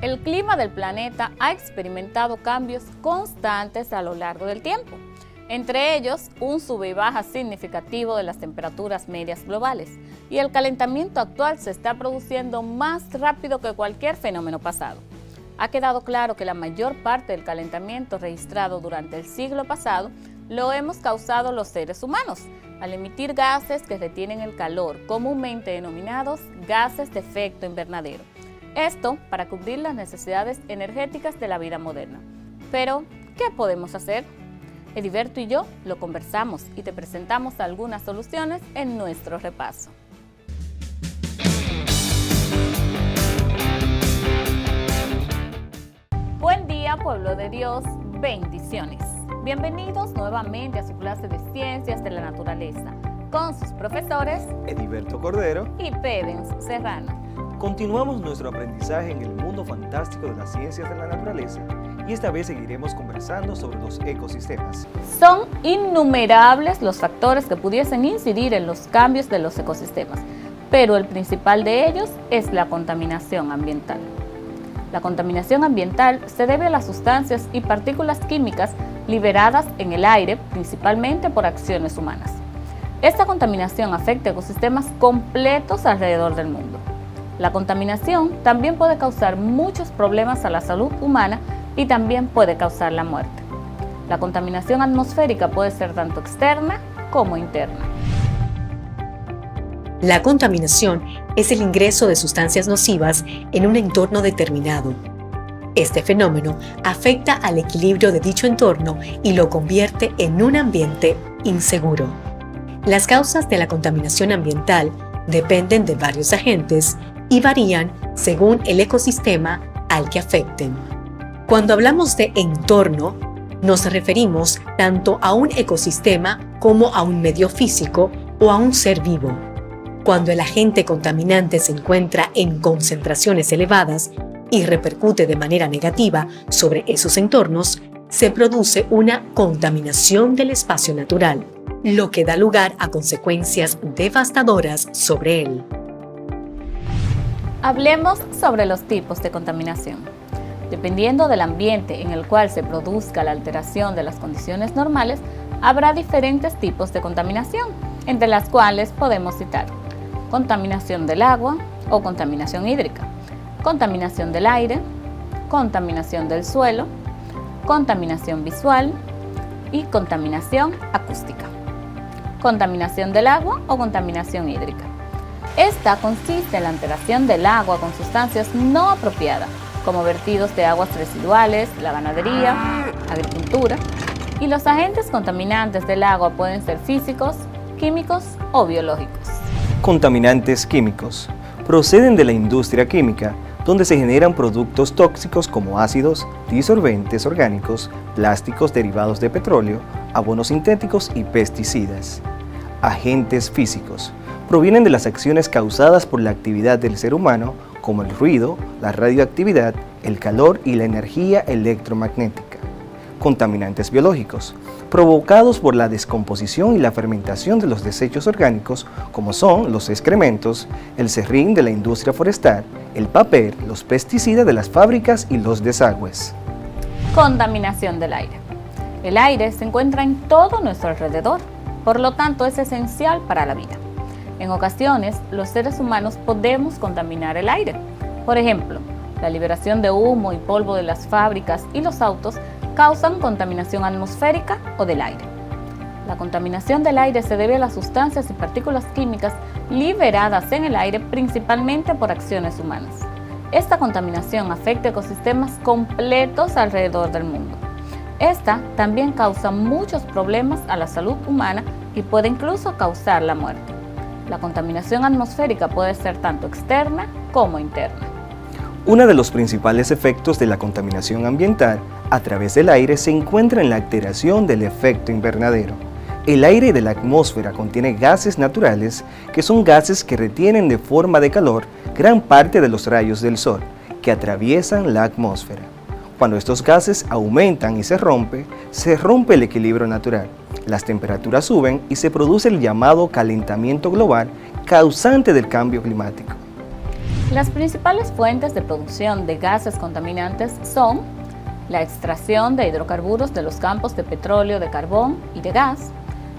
El clima del planeta ha experimentado cambios constantes a lo largo del tiempo. Entre ellos, un sube y baja significativo de las temperaturas medias globales, y el calentamiento actual se está produciendo más rápido que cualquier fenómeno pasado. Ha quedado claro que la mayor parte del calentamiento registrado durante el siglo pasado lo hemos causado los seres humanos, al emitir gases que retienen el calor, comúnmente denominados gases de efecto invernadero. Esto para cubrir las necesidades energéticas de la vida moderna. Pero, ¿qué podemos hacer? Ediberto y yo lo conversamos y te presentamos algunas soluciones en nuestro repaso. Buen día, pueblo de Dios, bendiciones. Bienvenidos nuevamente a su clase de Ciencias de la Naturaleza con sus profesores Ediberto Cordero y Pedens Serrano. Continuamos nuestro aprendizaje en el mundo fantástico de las ciencias de la naturaleza y esta vez seguiremos conversando sobre los ecosistemas. Son innumerables los factores que pudiesen incidir en los cambios de los ecosistemas, pero el principal de ellos es la contaminación ambiental. La contaminación ambiental se debe a las sustancias y partículas químicas liberadas en el aire, principalmente por acciones humanas. Esta contaminación afecta ecosistemas completos alrededor del mundo. La contaminación también puede causar muchos problemas a la salud humana y también puede causar la muerte. La contaminación atmosférica puede ser tanto externa como interna. La contaminación es el ingreso de sustancias nocivas en un entorno determinado. Este fenómeno afecta al equilibrio de dicho entorno y lo convierte en un ambiente inseguro. Las causas de la contaminación ambiental dependen de varios agentes y varían según el ecosistema al que afecten. Cuando hablamos de entorno, nos referimos tanto a un ecosistema como a un medio físico o a un ser vivo. Cuando el agente contaminante se encuentra en concentraciones elevadas y repercute de manera negativa sobre esos entornos, se produce una contaminación del espacio natural, lo que da lugar a consecuencias devastadoras sobre él. Hablemos sobre los tipos de contaminación. Dependiendo del ambiente en el cual se produzca la alteración de las condiciones normales, habrá diferentes tipos de contaminación, entre las cuales podemos citar contaminación del agua o contaminación hídrica, contaminación del aire, contaminación del suelo, contaminación visual y contaminación acústica. Contaminación del agua o contaminación hídrica. Esta consiste en la alteración del agua con sustancias no apropiadas, como vertidos de aguas residuales, la ganadería, agricultura, y los agentes contaminantes del agua pueden ser físicos, químicos o biológicos. Contaminantes químicos proceden de la industria química, donde se generan productos tóxicos como ácidos, disolventes orgánicos, plásticos derivados de petróleo, abonos sintéticos y pesticidas. Agentes físicos provienen de las acciones causadas por la actividad del ser humano, como el ruido, la radioactividad, el calor y la energía electromagnética. Contaminantes biológicos, provocados por la descomposición y la fermentación de los desechos orgánicos, como son los excrementos, el serrín de la industria forestal, el papel, los pesticidas de las fábricas y los desagües. Contaminación del aire. El aire se encuentra en todo nuestro alrededor, por lo tanto es esencial para la vida. En ocasiones, los seres humanos podemos contaminar el aire. Por ejemplo, la liberación de humo y polvo de las fábricas y los autos causan contaminación atmosférica o del aire. La contaminación del aire se debe a las sustancias y partículas químicas liberadas en el aire principalmente por acciones humanas. Esta contaminación afecta ecosistemas completos alrededor del mundo. Esta también causa muchos problemas a la salud humana y puede incluso causar la muerte. La contaminación atmosférica puede ser tanto externa como interna. Uno de los principales efectos de la contaminación ambiental a través del aire se encuentra en la alteración del efecto invernadero. El aire de la atmósfera contiene gases naturales, que son gases que retienen de forma de calor gran parte de los rayos del sol, que atraviesan la atmósfera. Cuando estos gases aumentan y se rompe el equilibrio natural. Las temperaturas suben y se produce el llamado calentamiento global, causante del cambio climático. Las principales fuentes de producción de gases contaminantes son la extracción de hidrocarburos de los campos de petróleo, de carbón y de gas,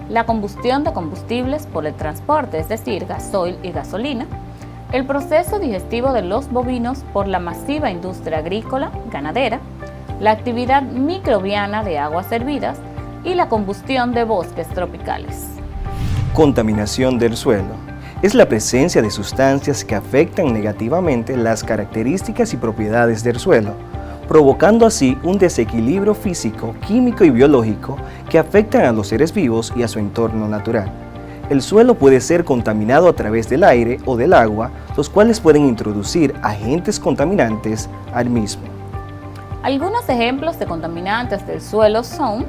la combustión de combustibles por el transporte, es decir, gasoil y gasolina, el proceso digestivo de los bovinos por la masiva industria agrícola, ganadera, la actividad microbiana de aguas hervidas y la combustión de bosques tropicales. Contaminación del suelo. Es la presencia de sustancias que afectan negativamente las características y propiedades del suelo, provocando así un desequilibrio físico, químico y biológico que afectan a los seres vivos y a su entorno natural. El suelo puede ser contaminado a través del aire o del agua, los cuales pueden introducir agentes contaminantes al mismo. Algunos ejemplos de contaminantes del suelo son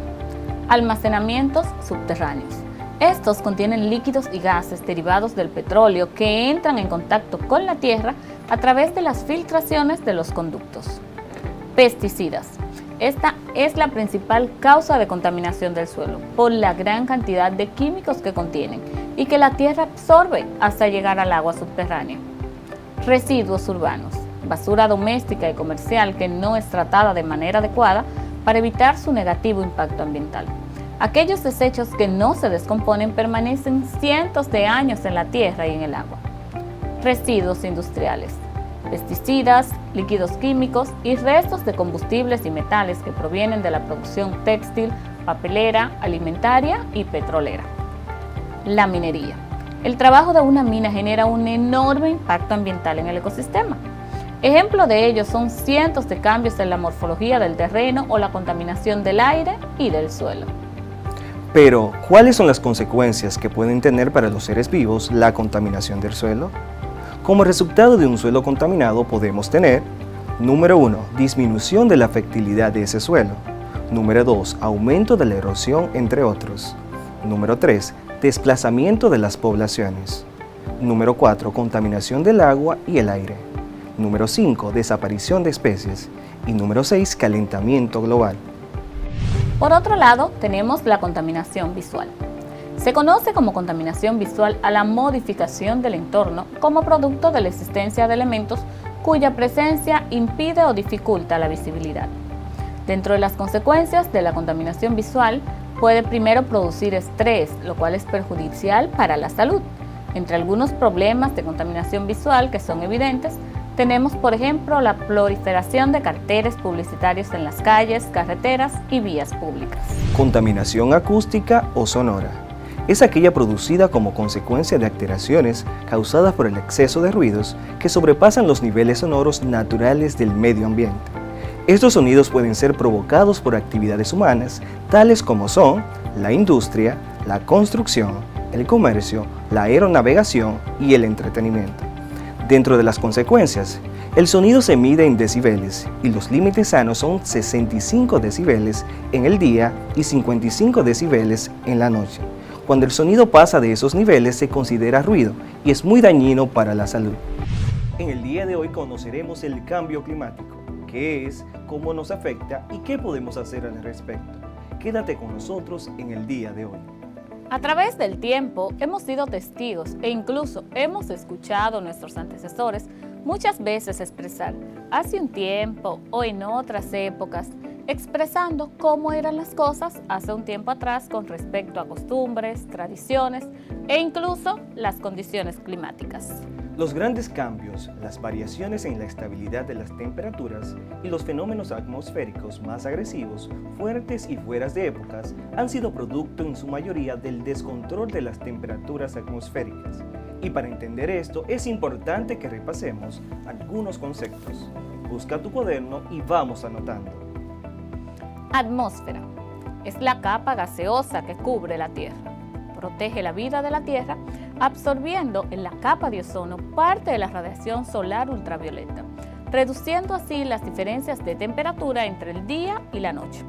almacenamientos subterráneos. Estos contienen líquidos y gases derivados del petróleo que entran en contacto con la tierra a través de las filtraciones de los conductos. Pesticidas. Esta es la principal causa de contaminación del suelo por la gran cantidad de químicos que contienen y que la tierra absorbe hasta llegar al agua subterránea. Residuos urbanos. Basura doméstica y comercial que no es tratada de manera adecuada para evitar su negativo impacto ambiental. Aquellos desechos que no se descomponen permanecen cientos de años en la tierra y en el agua. Residuos industriales. Pesticidas, líquidos químicos y restos de combustibles y metales que provienen de la producción textil, papelera, alimentaria y petrolera. La minería. El trabajo de una mina genera un enorme impacto ambiental en el ecosistema. Ejemplo de ello son cientos de cambios en la morfología del terreno o la contaminación del aire y del suelo. Pero, ¿cuáles son las consecuencias que pueden tener para los seres vivos la contaminación del suelo? Como resultado de un suelo contaminado podemos tener: número 1, disminución de la fertilidad de ese suelo; número 2, aumento de la erosión, entre otros; número 3, desplazamiento de las poblaciones; número 4, contaminación del agua y el aire; número 5, desaparición de especies; y número 6, calentamiento global. Por otro lado, tenemos la contaminación visual. Se conoce como contaminación visual a la modificación del entorno como producto de la existencia de elementos cuya presencia impide o dificulta la visibilidad. Dentro de las consecuencias de la contaminación visual, puede primero producir estrés, lo cual es perjudicial para la salud. Entre algunos problemas de contaminación visual que son evidentes, tenemos, por ejemplo, la proliferación de carteles publicitarios en las calles, carreteras y vías públicas. Contaminación acústica o sonora. es aquella producida como consecuencia de alteraciones causadas por el exceso de ruidos que sobrepasan los niveles sonoros naturales del medio ambiente. Estos sonidos pueden ser provocados por actividades humanas, tales como son la industria, la construcción, el comercio, la aeronavegación y el entretenimiento. Dentro de las consecuencias, el sonido se mide en decibeles y los límites sanos son 65 decibeles en el día y 55 decibeles en la noche. Cuando el sonido pasa de esos niveles se considera ruido y es muy dañino para la salud. En el día de hoy conoceremos el cambio climático, qué es, cómo nos afecta y qué podemos hacer al respecto. Quédate con nosotros en el día de hoy. A través del tiempo hemos sido testigos e incluso hemos escuchado a nuestros antecesores muchas veces expresar hace un tiempo o en otras épocas, expresando cómo eran las cosas hace un tiempo atrás con respecto a costumbres, tradiciones e incluso las condiciones climáticas. Los grandes cambios, las variaciones en la estabilidad de las temperaturas y los fenómenos atmosféricos más agresivos, fuertes y fuera de épocas han sido producto en su mayoría del descontrol de las temperaturas atmosféricas. Y para entender esto es importante que repasemos algunos conceptos. Busca tu cuaderno y vamos anotando. Atmósfera es la capa gaseosa que cubre la Tierra. Protege la vida de la Tierra, absorbiendo en la capa de ozono parte de la radiación solar ultravioleta, reduciendo así las diferencias de temperatura entre el día y la noche,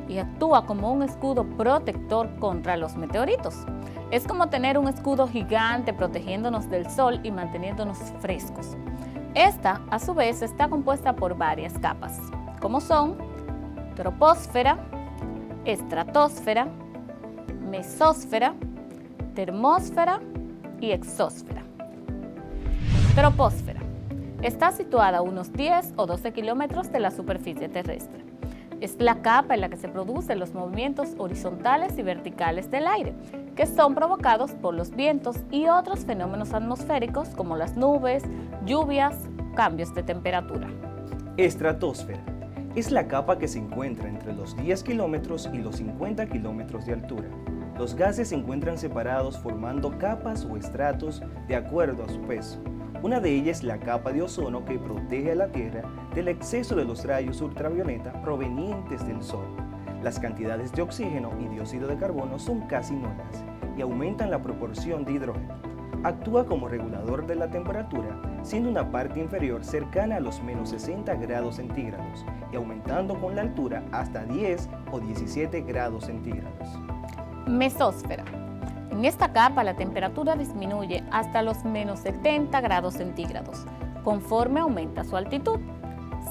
y actúa como un escudo protector contra los meteoritos. Es como tener un escudo gigante protegiéndonos del sol y manteniéndonos frescos. Esta, a su vez, está compuesta por varias capas, como son troposfera, estratosfera, mesósfera, termósfera y exósfera. Troposfera. Está situada a unos 10 o 12 kilómetros de la superficie terrestre. Es la capa en la que se producen los movimientos horizontales y verticales del aire, que son provocados por los vientos y otros fenómenos atmosféricos como las nubes, lluvias, cambios de temperatura. Estratosfera. Es la capa que se encuentra entre los 10 kilómetros y los 50 kilómetros de altura. Los gases se encuentran separados formando capas o estratos de acuerdo a su peso. Una de ellas es la capa de ozono que protege a la Tierra del exceso de los rayos ultravioleta provenientes del Sol. Las cantidades de oxígeno y dióxido de carbono son casi nulas y aumentan la proporción de hidrógeno. Actúa como regulador de la temperatura, siendo una parte inferior cercana a los menos 60 grados centígrados y aumentando con la altura hasta 10 o 17 grados centígrados. Mesósfera. En esta capa la temperatura disminuye hasta los menos 70 grados centígrados, conforme aumenta su altitud.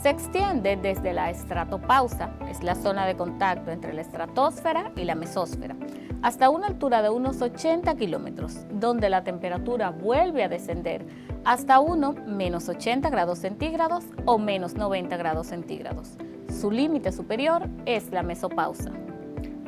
Se extiende desde la estratopausa, es la zona de contacto entre la estratosfera y la mesósfera, hasta una altura de unos 80 kilómetros, donde la temperatura vuelve a descender hasta menos 80 grados centígrados o menos 90 grados centígrados. Su límite superior es la mesopausa.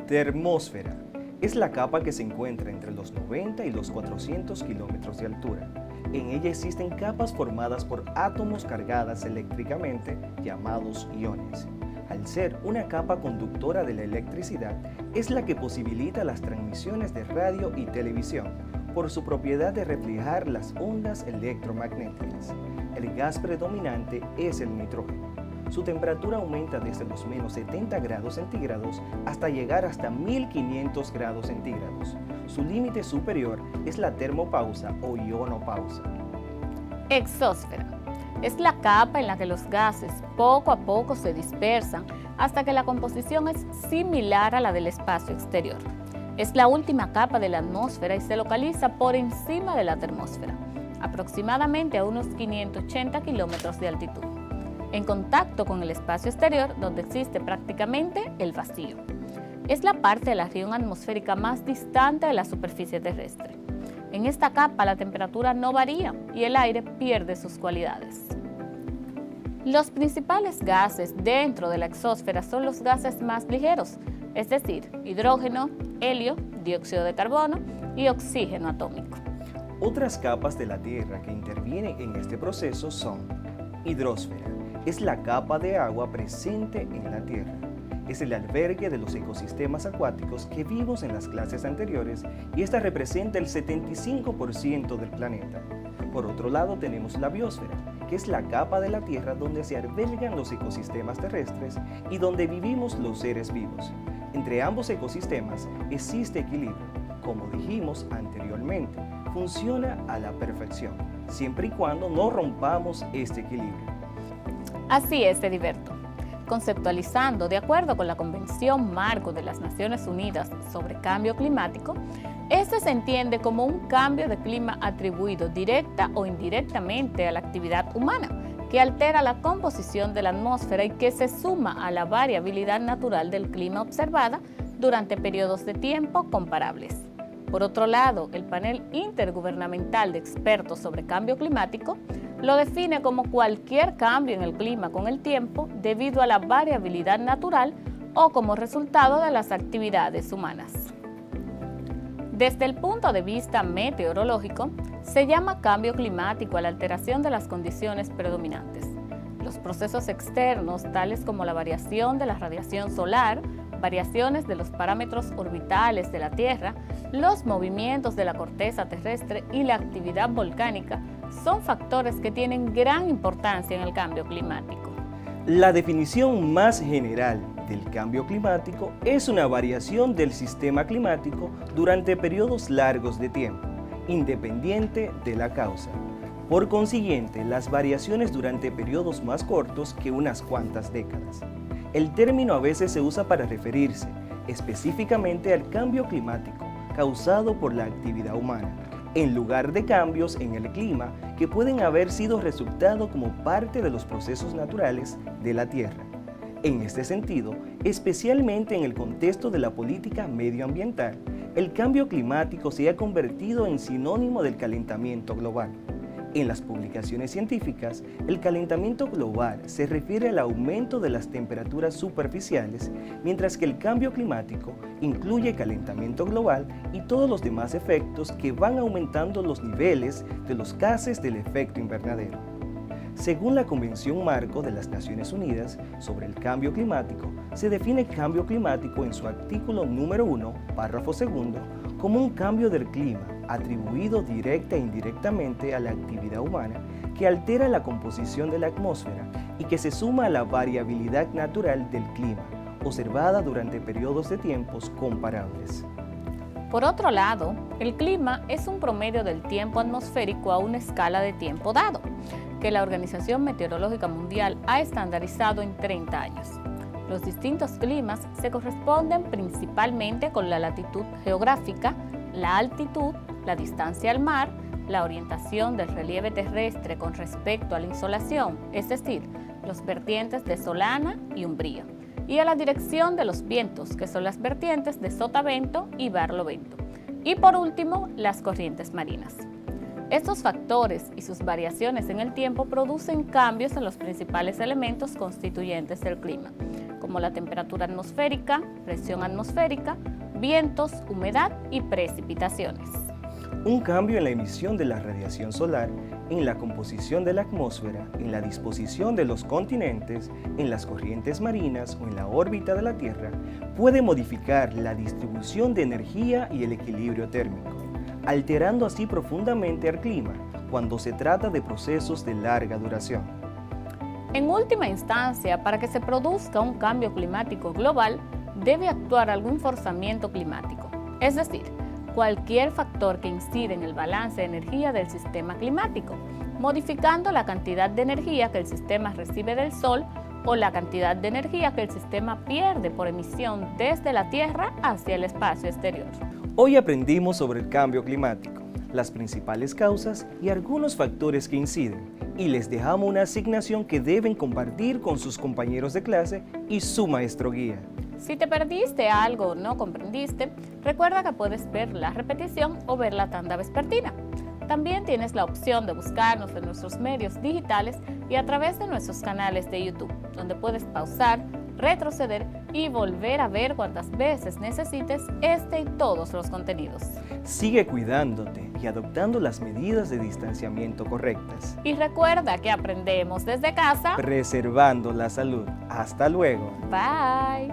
Termósfera. Es la capa que se encuentra entre los 90 y los 400 kilómetros de altura. En ella existen capas formadas por átomos cargadas eléctricamente llamados iones. Al ser una capa conductora de la electricidad, es la que posibilita las transmisiones de radio y televisión por su propiedad de reflejar las ondas electromagnéticas. El gas predominante es el nitrógeno. Su temperatura aumenta desde los menos 70 grados centígrados hasta llegar hasta 1500 grados centígrados. Su límite superior es la termopausa o ionopausa. Exósfera. Es la capa en la que los gases poco a poco se dispersan hasta que la composición es similar a la del espacio exterior. Es la última capa de la atmósfera y se localiza por encima de la termósfera, aproximadamente a unos 580 kilómetros de altitud, en contacto con el espacio exterior donde existe prácticamente el vacío. Es la parte de la región atmosférica más distante de la superficie terrestre. En esta capa la temperatura no varía y el aire pierde sus cualidades. Los principales gases dentro de la exósfera son los gases más ligeros, es decir, hidrógeno, helio, dióxido de carbono y oxígeno atómico. Otras capas de la Tierra que intervienen en este proceso son hidrosfera. Es la capa de agua presente en la Tierra. es el albergue de los ecosistemas acuáticos que vimos en las clases anteriores y esta representa el 75% del planeta. Por otro lado tenemos la biosfera, que es la capa de la Tierra donde se albergan los ecosistemas terrestres y donde vivimos los seres vivos. Entre ambos ecosistemas existe equilibrio. Como dijimos anteriormente, funciona a la perfección, siempre y cuando no rompamos este equilibrio. Así es, Ediberto. Conceptualizando de acuerdo con la Convención Marco de las Naciones Unidas sobre Cambio Climático, este se entiende como un cambio de clima atribuido directa o indirectamente a la actividad humana, que altera la composición de la atmósfera y que se suma a la variabilidad natural del clima observada durante periodos de tiempo comparables. Por otro lado, el panel intergubernamental de expertos sobre cambio climático lo define como cualquier cambio en el clima con el tiempo debido a la variabilidad natural o como resultado de las actividades humanas. Desde el punto de vista meteorológico, se llama cambio climático a la alteración de las condiciones predominantes. Los procesos externos, tales como la variación de la radiación solar, variaciones de los parámetros orbitales de la Tierra, los movimientos de la corteza terrestre y la actividad volcánica, son factores que tienen gran importancia en el cambio climático. La definición más general del cambio climático es una variación del sistema climático durante periodos largos de tiempo, independiente de la causa. Por consiguiente, las variaciones durante periodos más cortos que unas cuantas décadas. El término a veces se usa para referirse específicamente al cambio climático causado por la actividad humana, en lugar de cambios en el clima que pueden haber sido resultado como parte de los procesos naturales de la Tierra. En este sentido, especialmente en el contexto de la política medioambiental, el cambio climático se ha convertido en sinónimo del calentamiento global. En las publicaciones científicas, el calentamiento global se refiere al aumento de las temperaturas superficiales, mientras que el cambio climático incluye calentamiento global y todos los demás efectos que van aumentando los niveles de los gases del efecto invernadero. Según la Convención Marco de las Naciones Unidas sobre el Cambio Climático, se define cambio climático en su artículo número 1, párrafo 2, como un cambio del clima atribuido directa e indirectamente a la actividad humana que altera la composición de la atmósfera y que se suma a la variabilidad natural del clima, observada durante periodos de tiempos comparables. Por otro lado, el clima es un promedio del tiempo atmosférico a una escala de tiempo dado, que la Organización Meteorológica Mundial ha estandarizado en 30 años. Los distintos climas se corresponden principalmente con la latitud geográfica, la altitud, la distancia al mar, la orientación del relieve terrestre con respecto a la insolación, es decir, los vertientes de Solana y Umbría, y a la dirección de los vientos, que son las vertientes de Sotavento y Barlovento, y por último, las corrientes marinas. Estos factores y sus variaciones en el tiempo producen cambios en los principales elementos constituyentes del clima, como la temperatura atmosférica, presión atmosférica, vientos, humedad y precipitaciones. Un cambio en la emisión de la radiación solar, en la composición de la atmósfera, en la disposición de los continentes, en las corrientes marinas o en la órbita de la Tierra puede modificar la distribución de energía y el equilibrio térmico, alterando así profundamente al clima cuando se trata de procesos de larga duración. En última instancia, para que se produzca un cambio climático global, debe actuar algún forzamiento climático, es decir, cualquier factor que incide en el balance de energía del sistema climático, modificando la cantidad de energía que el sistema recibe del Sol o la cantidad de energía que el sistema pierde por emisión desde la Tierra hacia el espacio exterior. Hoy aprendimos sobre el cambio climático, las principales causas y algunos factores que inciden, y les dejamos una asignación que deben compartir con sus compañeros de clase y su maestro guía. Si te perdiste algo o no comprendiste, recuerda que puedes ver la repetición o ver la tanda vespertina. También tienes la opción de buscarnos en nuestros medios digitales y a través de nuestros canales de YouTube, donde puedes pausar, retroceder y volver a ver cuantas veces necesites este y todos los contenidos. Sigue cuidándote y adoptando las medidas de distanciamiento correctas. Y recuerda que aprendemos desde casa, preservando la salud. Hasta luego. Bye.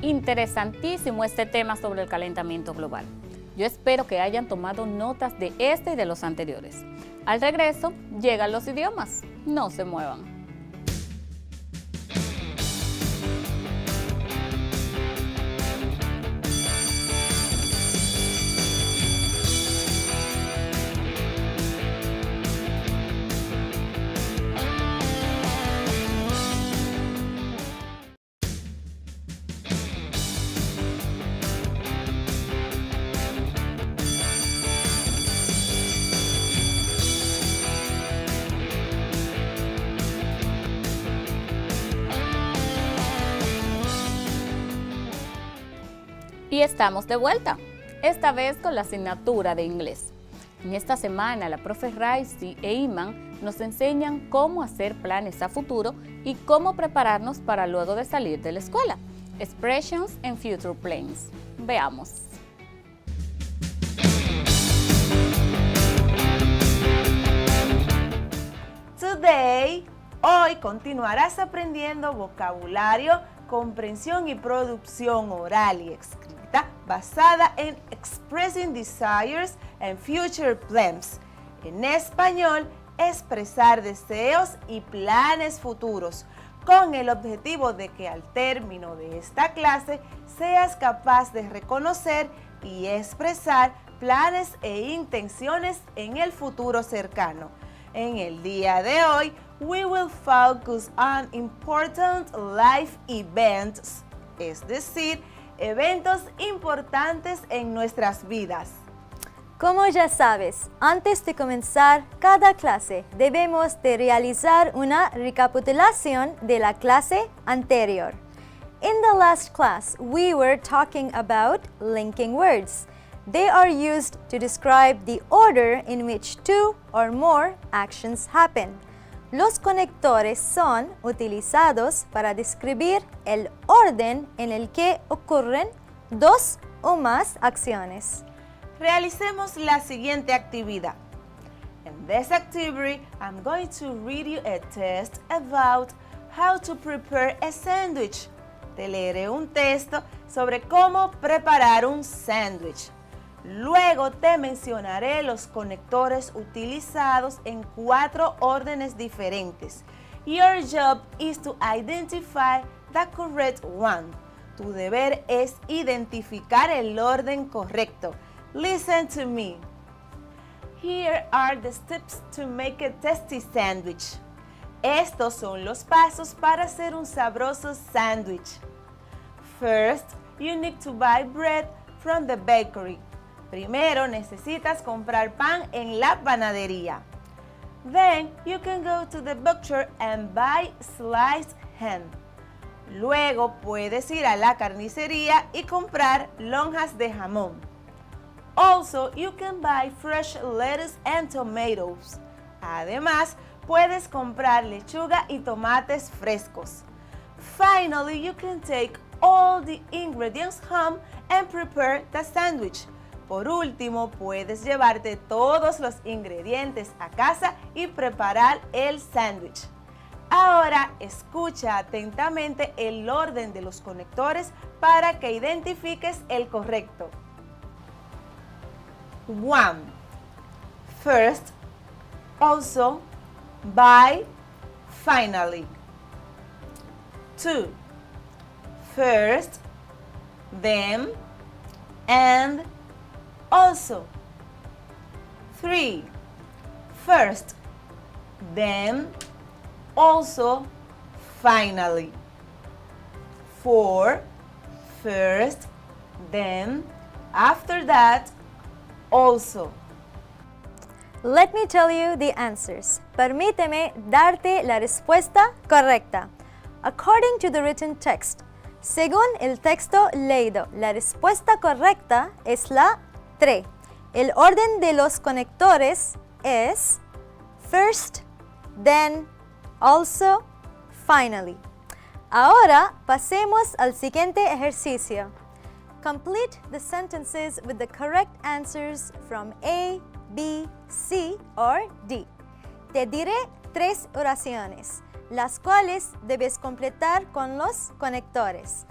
Interesantísimo este tema sobre el calentamiento global. Yo espero que hayan tomado notas de este y de los anteriores. Al regreso, llegan los idiomas. No se muevan. Y estamos de vuelta, esta vez con la asignatura de inglés. En esta semana, la profe Raisi e Iman nos enseñan cómo hacer planes a futuro y cómo prepararnos para luego de salir de la escuela. Expressions and Future Plans. Veamos. Hoy continuarás aprendiendo vocabulario, comprensión y producción oral y escrita basada en Expressing Desires and Future Plans. En español, expresar deseos y planes futuros, con el objetivo de que al término de esta clase seas capaz de reconocer y expresar planes e intenciones en el futuro cercano. En el día de hoy, we will focus on important life events, es decir, eventos importantes en nuestras vidas. Como ya sabes, antes de comenzar cada clase debemos de realizar una recapitulación de la clase anterior. In the last class, we were talking about linking words. They are used to describe the order in which two or more actions happen. Los conectores son utilizados para describir el orden en el que ocurren dos o más acciones. Realicemos la siguiente actividad. In this activity, I'm going to read you a test about how to prepare a sandwich. Te leeré un texto sobre cómo preparar un sándwich. Luego te mencionaré los conectores utilizados en 4 órdenes diferentes. Your job is to identify the correct one. Tu deber es identificar el orden correcto. Listen to me. Here are the steps to make a tasty sandwich. Estos son los pasos para hacer un sabroso sándwich. First, you need to buy bread from the bakery. Primero necesitas comprar pan en la panadería. Then you can go to the butcher and buy sliced ham. Luego puedes ir a la carnicería y comprar lonjas de jamón. Also, you can buy fresh lettuce and tomatoes. Además, puedes comprar lechuga y tomates frescos. Finally, you can take all the ingredients home and prepare the sandwich. Por último, puedes llevarte todos los ingredientes a casa y preparar el sándwich. Ahora, escucha atentamente el orden de los conectores para que identifiques el correcto. 1. First, also, by, finally. 2. First, then, and, also. 3. First, then, also, finally. 4. First, then, after that, also. Let me tell you the answers. Permíteme darte la respuesta correcta. According to the written text, según el texto leído, la respuesta correcta es la 3. El orden de los conectores es first, then, also, finally. Ahora pasemos al siguiente ejercicio. Complete the sentences with the correct answers from A, B, C or D. Te diré 3 oraciones, las cuales debes completar con los conectores.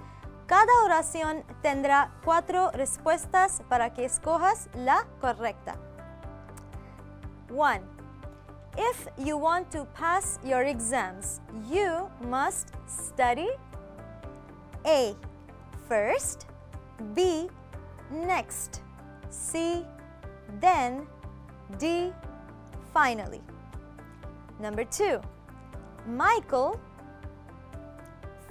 Cada oración tendrá 4 respuestas para que escojas la correcta. 1. If you want to pass your exams, you must study A. First, B. Next, C. Then, D. Finally. Number 2. Michael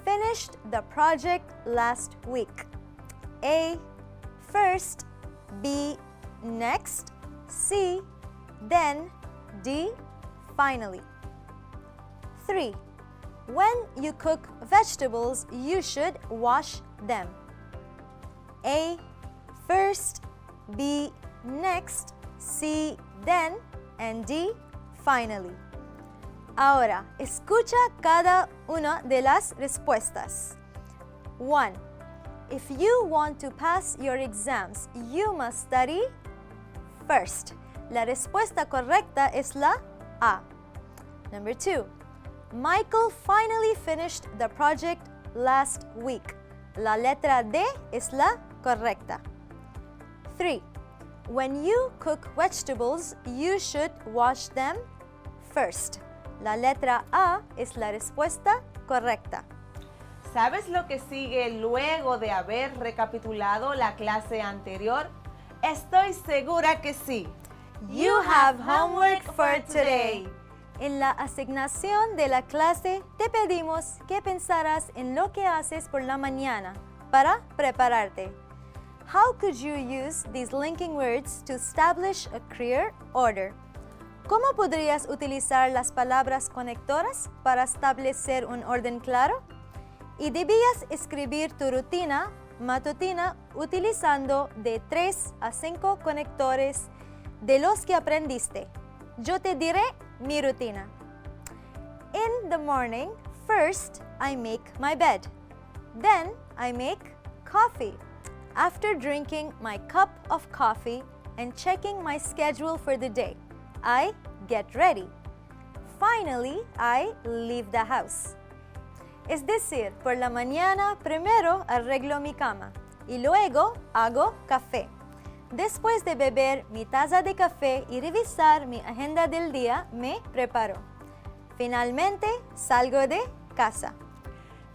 finished the project last week. A. First, B. Next, C. Then, D. Finally. 3. When you cook vegetables, you should wash them. A. First, B. Next, C. Then, and D. Finally. Ahora, escucha cada una de las respuestas. 1. If you want to pass your exams, you must study first. La respuesta correcta es la A. Number 2. Michael finally finished the project last week. La letra D es la correcta. 3. When you cook vegetables, you should wash them first. La letra A es la respuesta correcta. ¿Sabes lo que sigue luego de haber recapitulado la clase anterior? Estoy segura que sí. You have homework for today. En la asignación de la clase te pedimos que pensaras en lo que haces por la mañana para prepararte. How could you use these linking words to establish a clear order? ¿Cómo podrías utilizar las palabras conectoras para establecer un orden claro? Y debías escribir tu rutina matutina utilizando de 3 a 5 conectores de los que aprendiste. Yo te diré mi rutina. In the morning, first I make my bed. Then I make coffee. After drinking my cup of coffee and checking my schedule for the day, I get ready. Finally, I leave the house. Es decir, por la mañana primero arreglo mi cama y luego hago café. Después de beber mi taza de café y revisar mi agenda del día, me preparo. Finalmente, salgo de casa.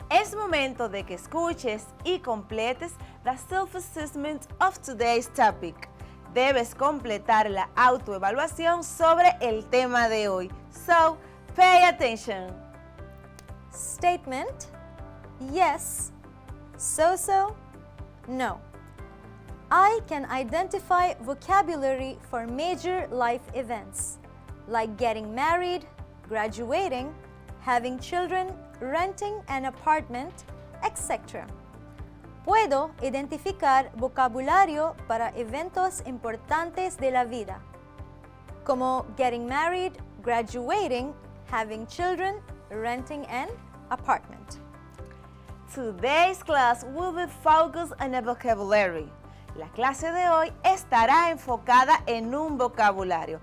Es momento de que escuches y completes the self-assessment of today's topic. Debes completar la autoevaluación sobre el tema de hoy. So, pay attention. Statement: yes, so, no. I can identify vocabulary for major life events, like getting married, graduating, having children, renting an apartment, etc. Puedo identificar vocabulario para eventos importantes de la vida, como getting married, graduating, having children, renting an apartment. Today's class will be focused on a vocabulary. La clase de hoy estará enfocada en un vocabulario.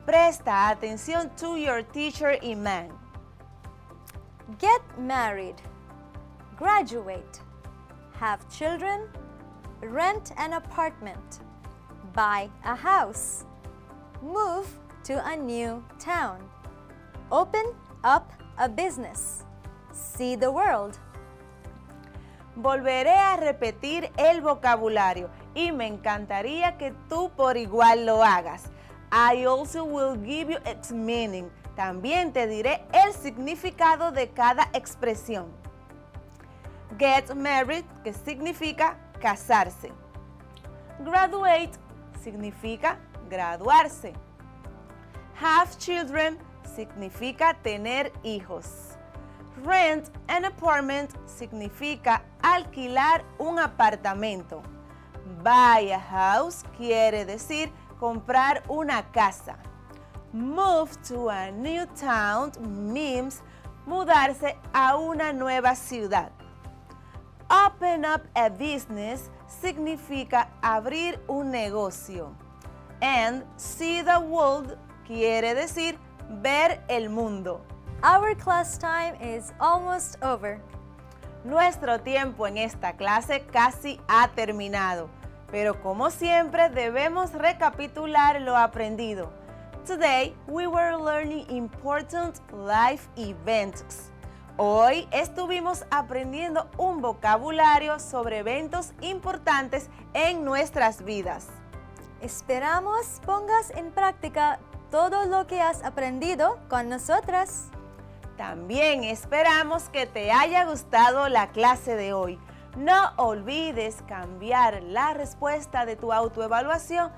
Presta atención to your teacher Iman. Get married, graduate, have children, rent an apartment, buy a house, move to a new town, open up a business, see the world. Volveré a repetir el vocabulario y me encantaría que tú por igual lo hagas. I also will give you its meaning. También te diré el significado de cada expresión. Get married, que significa casarse. Graduate significa graduarse. Have children significa tener hijos. Rent an apartment significa alquilar un apartamento. Buy a house quiere decir comprar una casa. Move to a new town means mudarse a una nueva ciudad. Open up a business significa abrir un negocio. And see the world quiere decir ver el mundo. Our class time is almost over. Nuestro tiempo en esta clase casi ha terminado, pero como siempre debemos recapitular lo aprendido. Today we were learning important life events. Hoy estuvimos aprendiendo un vocabulario sobre eventos importantes en nuestras vidas. Esperamos pongas en práctica todo lo que has aprendido con nosotras. También esperamos que te haya gustado la clase de hoy. No olvides cambiar la respuesta de tu autoevaluación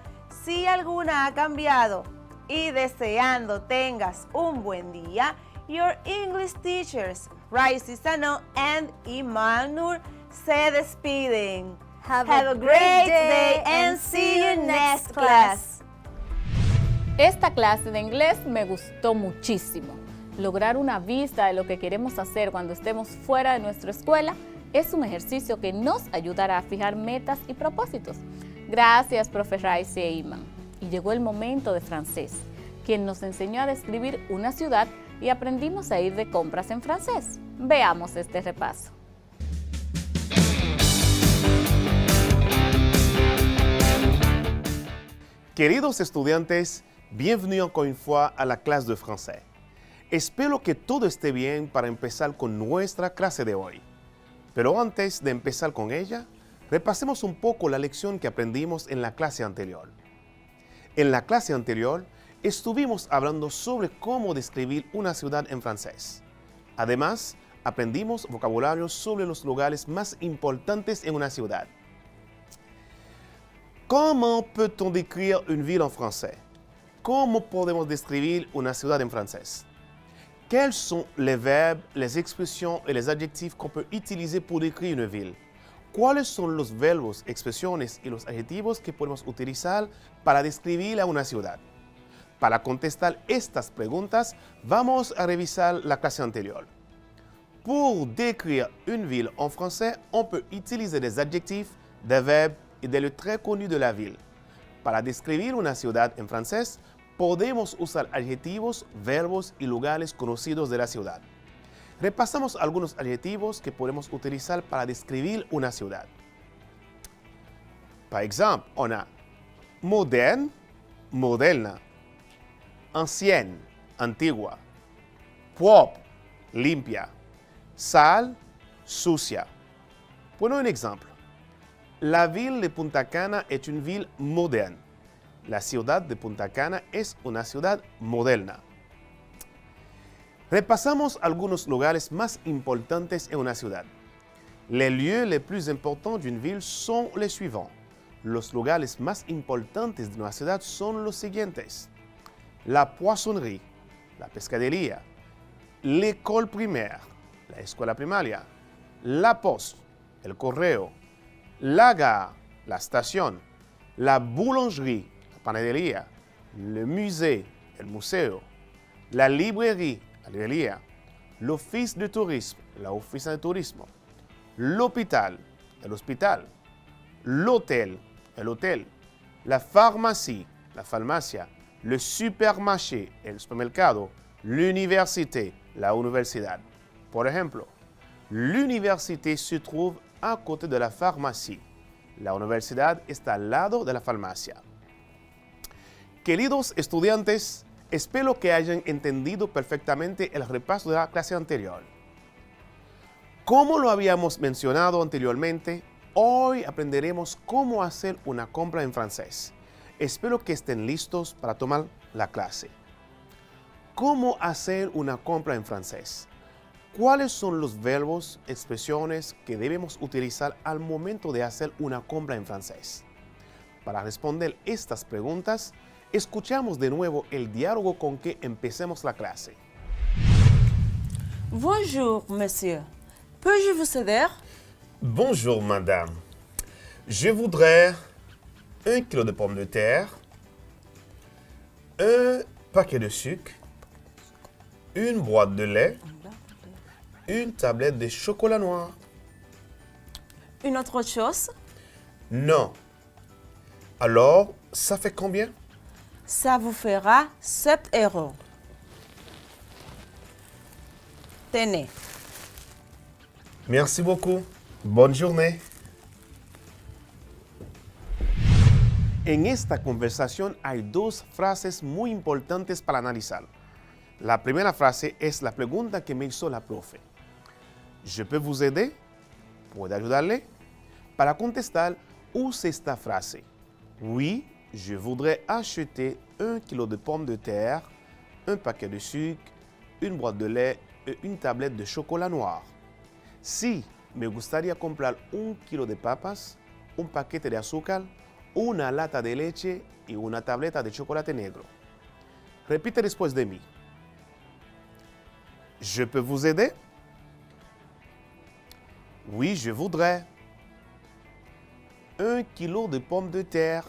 si alguna ha cambiado. Y deseando tengas un buen día, your English teachers, Raisi Sano and Iman Nur, se despiden. Have a great day and see you next class. Esta clase de inglés me gustó muchísimo. Lograr una vista de lo que queremos hacer cuando estemos fuera de nuestra escuela es un ejercicio que nos ayudará a fijar metas y propósitos. Gracias, profe Raisi e Iman. Y llegó el momento de francés, quien nos enseñó a describir una ciudad y aprendimos a ir de compras en francés. Veamos este repaso. Queridos estudiantes, bienvenue encore une fois à la clase de français. Espero que todo esté bien para empezar con nuestra clase de hoy. Pero antes de empezar con ella, repasemos un poco la lección que aprendimos en la clase anterior. En la clase anterior, estuvimos hablando sobre cómo describir una ciudad en francés. Además, aprendimos vocabulario sobre los lugares más importantes en una ciudad. Comment peut-on décrire une ville en français? ¿Cómo podemos describir una ciudad en francés? Quels sont les verbes, les expressions et les adjectifs qu'on peut utiliser pour décrire une ville? ¿Cuáles son los verbos, expresiones y los adjetivos que podemos utilizar para describir a una ciudad? Para contestar estas preguntas, vamos a revisar la clase anterior. Pour décrire une ville en français, on peut utiliser des adjectifs, des verbes et des lieux très connus de la ville. Para describir una ciudad en francés, podemos usar adjetivos, verbos y lugares conocidos de la ciudad. Repasamos algunos adjetivos que podemos utilizar para describir una ciudad. Par exemple, on a moderne, moderna, ancienne, antigua, propre, limpia, sale, sucia. Prenons un exemple. La ville de Punta Cana est une ville moderne. La ciudad de Punta Cana es una ciudad moderna. Repasamos algunos lugares más importantes en una ciudad. Les lieux les plus importants d'une ville sont les suivants. Los lugares más importantes de una ciudad son los siguientes. La poissonnerie, la pescadería, l'école primaire, la escuela primaria, la poste, el correo, la gare, la estación, la boulangerie, la panadería, le musée, el museo, la librairie, la librería, l'office de tourisme, la oficina de turismo, l'hôpital, el hospital, l'hôtel, el hotel, la pharmacie, la farmacia, le supermarché, el supermercado, l'université, la universidad. Por ejemplo, l'université se trouve à côté de la pharmacie. La universidad está al lado de la farmacia. Queridos estudiantes, espero que hayan entendido perfectamente el repaso de la clase anterior. Como lo habíamos mencionado anteriormente, hoy aprenderemos cómo hacer una compra en francés. Espero que estén listos para tomar la clase. ¿Cómo hacer una compra en francés? ¿Cuáles son los verbos, expresiones que debemos utilizar al momento de hacer una compra en francés? Para responder estas preguntas, escuchamos de nuevo el diálogo con que empecemos la clase. Bonjour, monsieur. Puis-je vous aider? Bonjour, madame. Je voudrais 1 kilo de pommes de terre, un paquet de sucre, une boîte de lait, une tablette de chocolat noir. Une autre chose? Non. Alors, ça fait combien? Ça vous fera 7 €. Tenez. Merci beaucoup. Bonne journée. En esta conversación hay dos frases muy importantes para analizar. La primera frase es la pregunta que me hizo la profe. ¿Je peux vous aider? ¿Puedo ayudarle? Para contestar, use esta frase. Oui, je voudrais acheter 1 kilo de pommes de terre, un paquet de sucre, une boîte de lait et une tablette de chocolat noir. Sí, me gustaría comprar 1 kilo de papas, un paquete de azúcar, una lata de leche y una tableta de chocolate negro. Repite después de mí. Je peux vous aider? Oui, je voudrais 1 kilo de pommes de terre,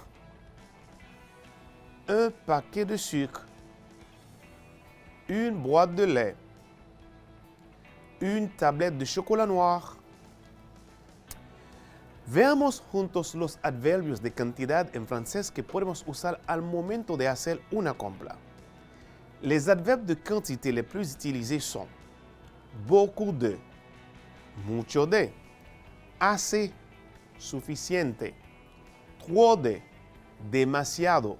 un paquet de sucre, une boîte de lait, une tablette de chocolat noir. Veamos juntos los adverbios de cantidad en francés que podemos usar al momento de hacer una compra. Les adverbes de quantité les plus utilisés sont beaucoup de, mucho de, assez, suficiente, trop de, demasiado,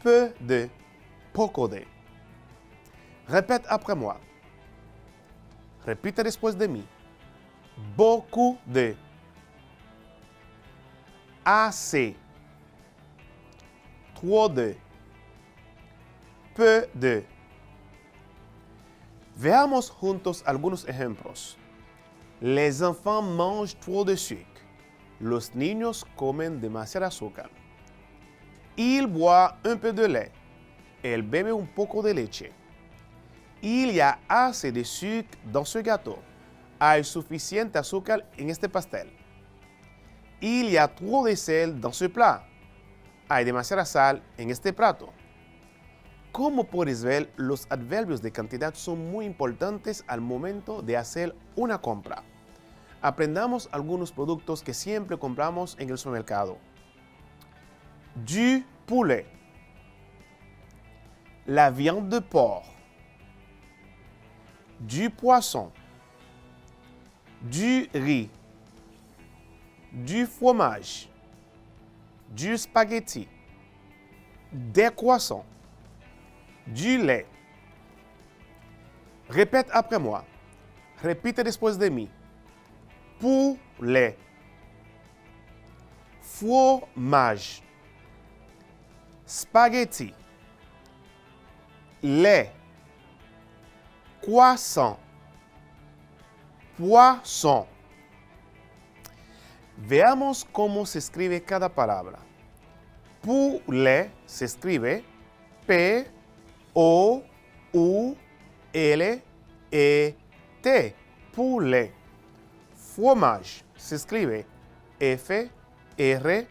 peu de, poco de. Répète après moi. Repite después de mí. Beaucoup de, assez, trop de, peu de. Veamos juntos algunos ejemplos. Les enfants mangent trop de sucre. Los niños comen demasiado azúcar. Il boit un peu de lait. Él bebe un poco de leche. Il y a assez de sucre dans ce gâteau. Hay suficiente azúcar en este pastel. Il y a trop de sel dans ce plat. Hay demasiada sal en este plato. Como puedes ver, los adverbios de cantidad son muy importantes al momento de hacer una compra. Aprendamos algunos productos que siempre compramos en el supermercado. Du poulet, la viande de porc, du poisson, du riz, du fromage, du spaghetti, des croissants, du lait. Répète après moi. Repite después de mí. Poulet, fromage, spaghetti, lait, croissant, poisson. Veamos cómo se escribe cada palabra. Poulet se escribe P-O-U-L-E-T. Poulet. Fromage se escribe F-R-O-M-A-G-E.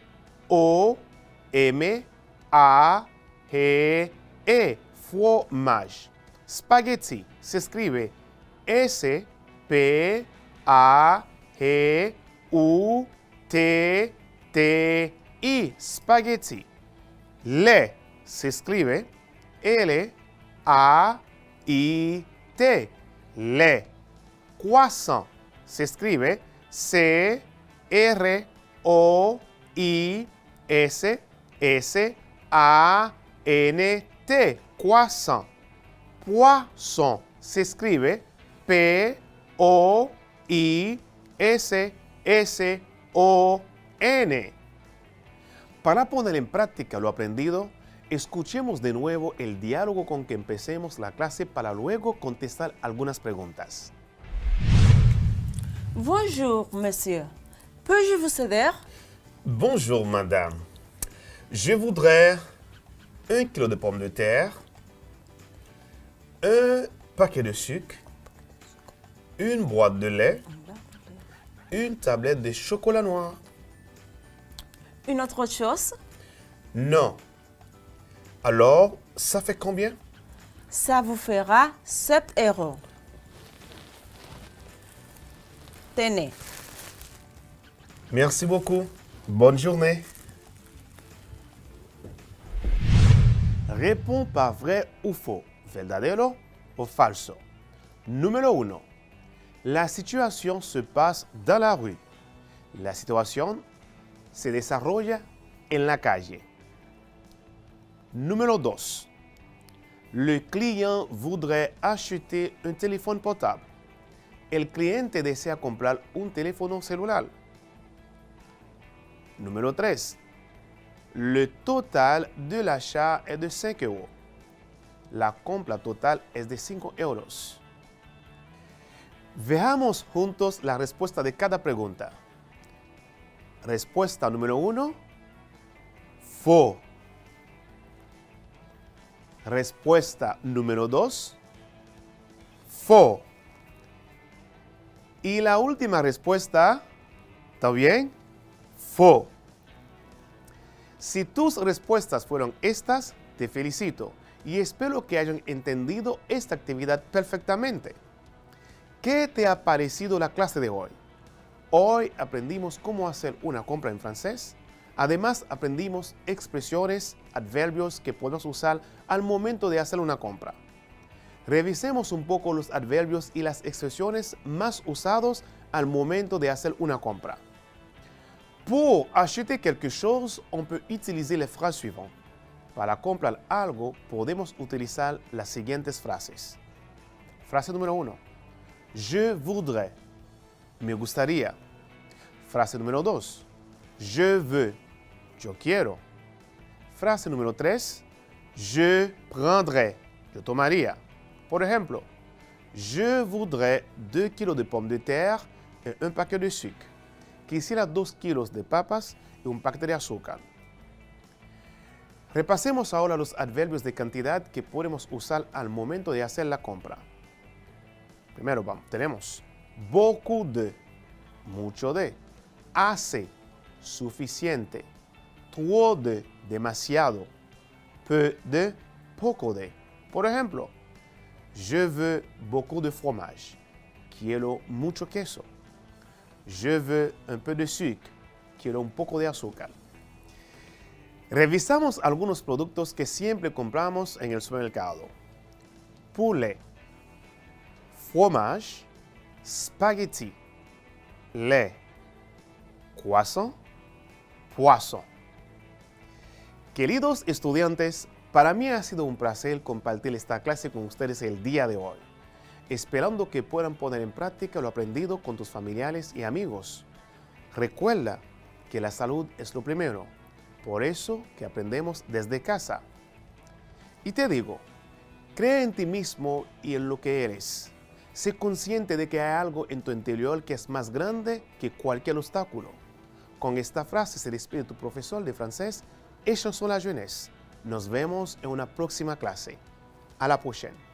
Fromage. Spaghetti se escribe S-P-A-G-U-T-T-I. Spaghetti. Lait se escribe L-A-I-T. Lait. Croissant se escribe C-R-O-I-S-S-A-N-T. Croissant. Poisson se escribe P-O-I-S-S-O-N. Para poner en práctica lo aprendido, escuchemos de nuevo el diálogo con que empecemos la clase para luego contestar algunas preguntas. Bonjour, monsieur. Puis-je vous aider? Bonjour, madame. Je voudrais 1 kilo de pommes de terre, un paquet de sucre, une boîte de lait, une tablette de chocolat noir. Une autre chose? Non. Alors, ça fait combien? Ça vous fera 7 €. Tenez. Merci beaucoup. Bonne journée. Réponds par vrai ou faux, verdadero o falso. Número 1. La situation se passe dans la rue. La situación se desarrolla en la calle. Número 2. Le client voudrait acheter un téléphone portable. El cliente desea comprar un teléfono celular. Número 3. Le total de l'achat est de 5 euros. La compra total es de 5 euros. Veamos juntos la respuesta de cada pregunta. Respuesta número 1. Faux. Respuesta número 2. Faux. Y la última respuesta, ¿está bien? Faux. Si tus respuestas fueron estas, te felicito y espero que hayan entendido esta actividad perfectamente. ¿Qué te ha parecido la clase de hoy? Hoy aprendimos cómo hacer una compra en francés. Además, aprendimos expresiones, adverbios que podemos usar al momento de hacer una compra. Revisemos un poco los adverbios y las expresiones más usados al momento de hacer una compra. Pour acheter quelque chose, on peut utiliser les phrases suivantes. Para comprar algo, podemos utilizar las siguientes frases. Frase número 1. Je voudrais. Me gustaría. Frase número 2. Je veux. Yo quiero. Frase número 3. Je prendrai. Yo tomaría. Por ejemplo, je voudrais 2 kilos de pommes de terre et un paquet de sucre. Quisiera 2 kilos de papas y un paquete de azúcar. Repasemos ahora los adverbios de cantidad que podemos usar al momento de hacer la compra. Primero tenemos beaucoup de, mucho de, assez, suficiente, trop de, demasiado, peu de, poco de. Por ejemplo, je veux beaucoup de fromage, quiero mucho queso. Je veux un peu de sucre, quiero un poco de azúcar. Revisamos algunos productos que siempre compramos en el supermercado. Poulet, fromage, spaghetti, lait, croissant, poisson. Queridos estudiantes, para mí ha sido un placer compartir esta clase con ustedes el día de hoy, esperando que puedan poner en práctica lo aprendido con tus familiares y amigos. Recuerda que la salud es lo primero, por eso que aprendemos desde casa. Y te digo, cree en ti mismo y en lo que eres. Sé consciente de que hay algo en tu interior que es más grande que cualquier obstáculo. Con esta frase se despide tu profesor de francés, Echanson la jeunesse. Nos vemos en una próxima clase. À la prochaine.